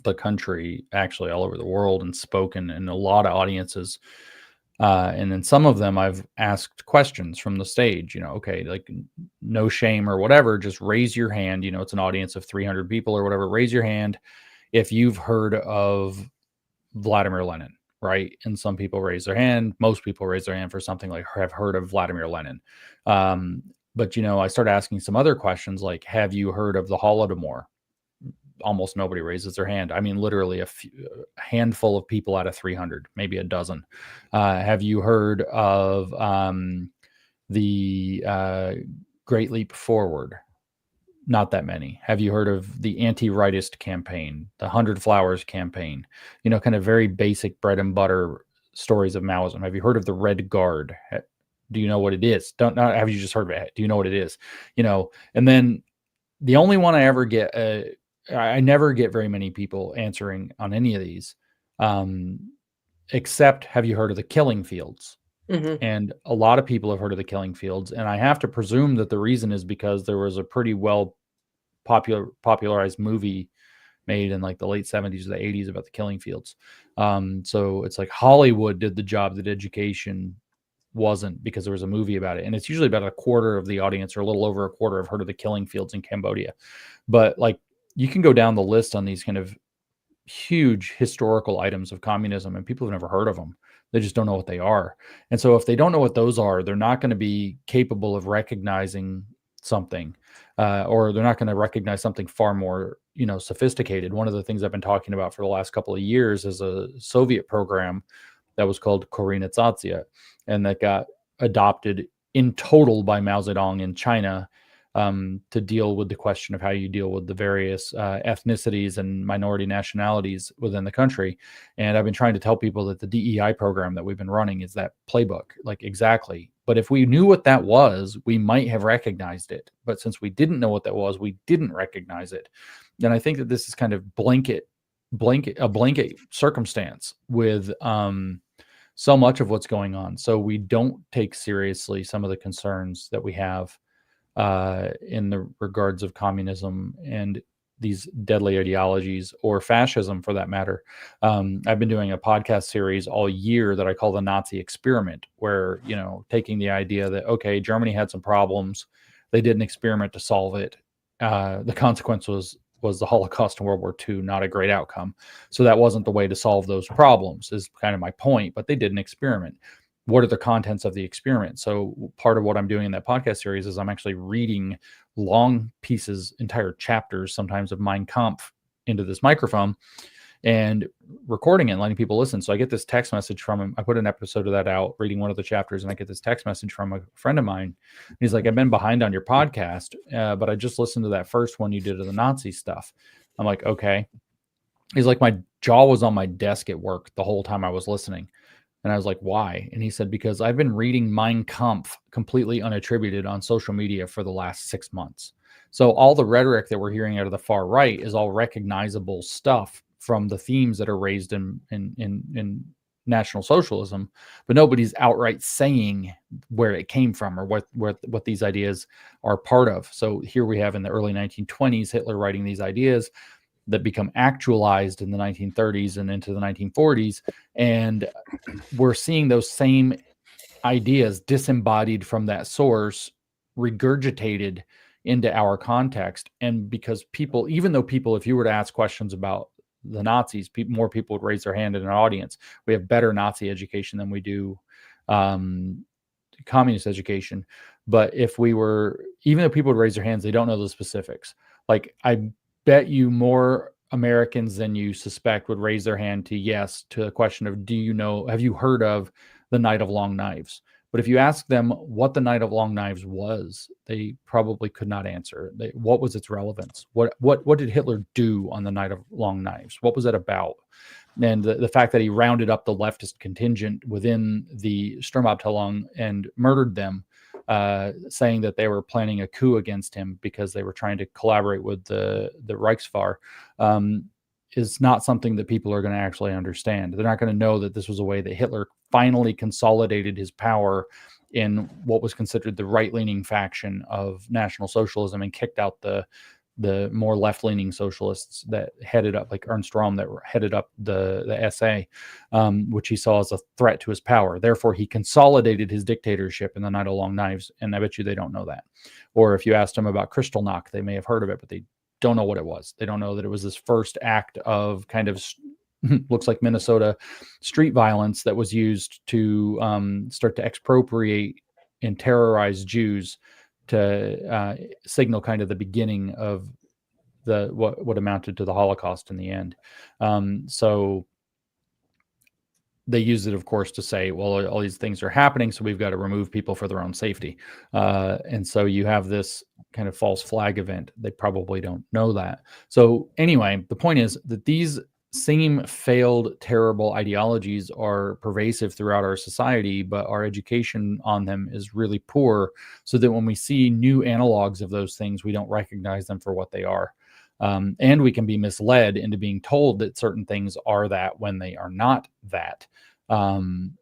the country, actually all over the world, and spoken in a lot of audiences. And in some of them, I've asked questions from the stage, okay, like no shame or whatever, just raise your hand. It's an audience of 300 people or whatever. Raise your hand if you've heard of Vladimir Lenin, right? And some people raise their hand. Most people raise their hand for something like have heard of Vladimir Lenin. But, I started asking some other questions like, have you heard of the Holodomor? Almost nobody raises their hand. I mean, literally a handful of people out of 300, maybe a dozen. Have you heard of the Great Leap Forward? Not that many. Have you heard of the anti-rightist campaign, the 100 Flowers campaign? Kind of very basic bread and butter stories of Maoism. Have you heard of the Red Guard? Do you know what it is? Not have you just heard of it? Do you know what it is? And then the only one I ever get I never get very many people answering on any of these, except have you heard of the Killing Fields? Mm-hmm. And a lot of people have heard of the Killing Fields. And I have to presume that the reason is because there was a pretty well popularized movie made in like the late 70s or the 80s about the Killing Fields. So it's like Hollywood did the job that education wasn't, because there was a movie about it. And it's usually about a quarter of the audience, or a little over a quarter, have heard of the Killing Fields in Cambodia. But like, you can go down the list on these kind of huge historical items of communism, and people have never heard of them. They just don't know what they are. And so if they don't know what those are, they're not going to be capable of recognizing something, or they're not going to recognize something far more, sophisticated. One of the things I've been talking about for the last couple of years is a Soviet program that was called Koreanizatsiya, and that got adopted in total by Mao Zedong in China, to deal with the question of how you deal with the various ethnicities and minority nationalities within the country. And I've been trying to tell people that the DEI program that we've been running is that playbook, like exactly. But if we knew what that was, we might have recognized it. But since we didn't know what that was, we didn't recognize it. And I think that this is kind of blanket circumstance with so much of what's going on. So we don't take seriously some of the concerns that we have in the regards of communism and these deadly ideologies, or fascism for that matter. I've been doing a podcast series all year that I call the Nazi experiment, where, taking the idea that, okay, Germany had some problems. They did an experiment to solve it. The consequence was the Holocaust and World War II, not a great outcome. So that wasn't the way to solve those problems, is kind of my point, but they did an experiment. What are the contents of the experiment? So part of what I'm doing in that podcast series is I'm actually reading long pieces, entire chapters, sometimes of Mein Kampf, into this microphone and recording it and letting people listen. So I get this text message from him. I put an episode of that out, reading one of the chapters, and I get this text message from a friend of mine. He's like, I've been behind on your podcast, but I just listened to that first one you did of the Nazi stuff. I'm like, okay. He's like, my jaw was on my desk at work the whole time I was listening. And I was like, why? And he said, because I've been reading Mein Kampf completely unattributed on social media for the last 6 months. So all the rhetoric that we're hearing out of the far right is all recognizable stuff from the themes that are raised in National Socialism, but nobody's outright saying where it came from or what these ideas are part of. So here we have in the early 1920s Hitler writing these ideas that become actualized in the 1930s and into the 1940s, and we're seeing those same ideas disembodied from that source regurgitated into our context. And because people, even though people, if you were to ask questions about the Nazis, more people would raise their hand in an audience. We have better Nazi education than we do communist education. But if we were, even though people would raise their hands, they don't know the specifics. Like, I bet you more Americans than you suspect would raise their hand to yes to a question of, have you heard of the Night of Long Knives? But if you ask them what the Night of Long Knives was, they probably could not answer. What was its relevance? What did Hitler do on the Night of Long Knives? What was that about? And the fact that he rounded up the leftist contingent within the Sturmabteilung and murdered them, saying that they were planning a coup against him because they were trying to collaborate with the Reichswehr, is not something that people are going to actually understand. They're not going to know that this was a way that Hitler finally consolidated his power in what was considered the right-leaning faction of National Socialism and kicked out the more left-leaning socialists that headed up, like Ernst Röhm, that headed up the SA, which he saw as a threat to his power. Therefore, he consolidated his dictatorship in the Night of Long Knives, and I bet you they don't know that. Or if you asked them about Kristallnacht, they may have heard of it, but they don't know what it was. They don't know that it was this first act of kind of looks like Minnesota street violence that was used to start to expropriate and terrorize Jews to signal kind of the beginning of what amounted to the Holocaust in the end. So they use it, of course, to say, well, all these things are happening, so we've got to remove people for their own safety. And so you have this kind of false flag event. They probably don't know that. So anyway, the point is that these same failed, terrible ideologies are pervasive throughout our society, but our education on them is really poor, so that when we see new analogs of those things, we don't recognize them for what they are. And we can be misled into being told that certain things are that when they are not that.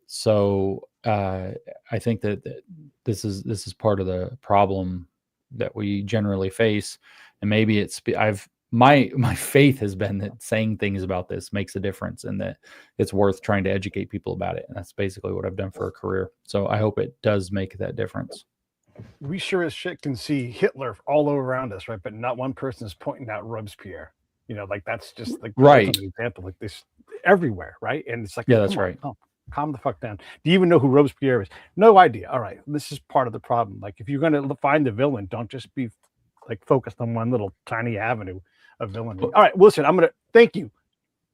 So I think that this is part of the problem that we generally face, and maybe my faith has been that saying things about this makes a difference, and that it's worth trying to educate people about it. And that's basically what I've done for a career. So I hope it does make that difference. We sure as shit can see Hitler all over around us, right? But not one person is pointing out Robespierre. Like that's just like right an example, like this everywhere, right? And it's like, yeah, that's right. Calm the fuck down. Do you even know who Robespierre is? No idea. All right, this is part of the problem. Like, if you're going to find the villain, don't just be like focused on one little tiny avenue of villainy. All right, listen, I'm going to thank you.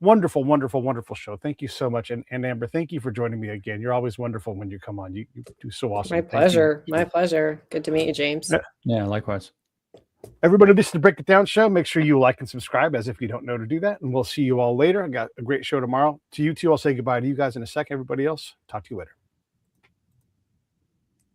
Wonderful, wonderful, wonderful show. Thank you so much. And Amber, thank you for joining me again. You're always wonderful when you come on. You do so awesome. My pleasure. My pleasure. Good to meet you, James. Yeah, likewise. Everybody, this is the Break It Down show. Make sure you like and subscribe, as if you don't know to do that. And we'll see you all later. I got a great show tomorrow. To you two, I'll say goodbye to you guys in a second. Everybody else, talk to you later.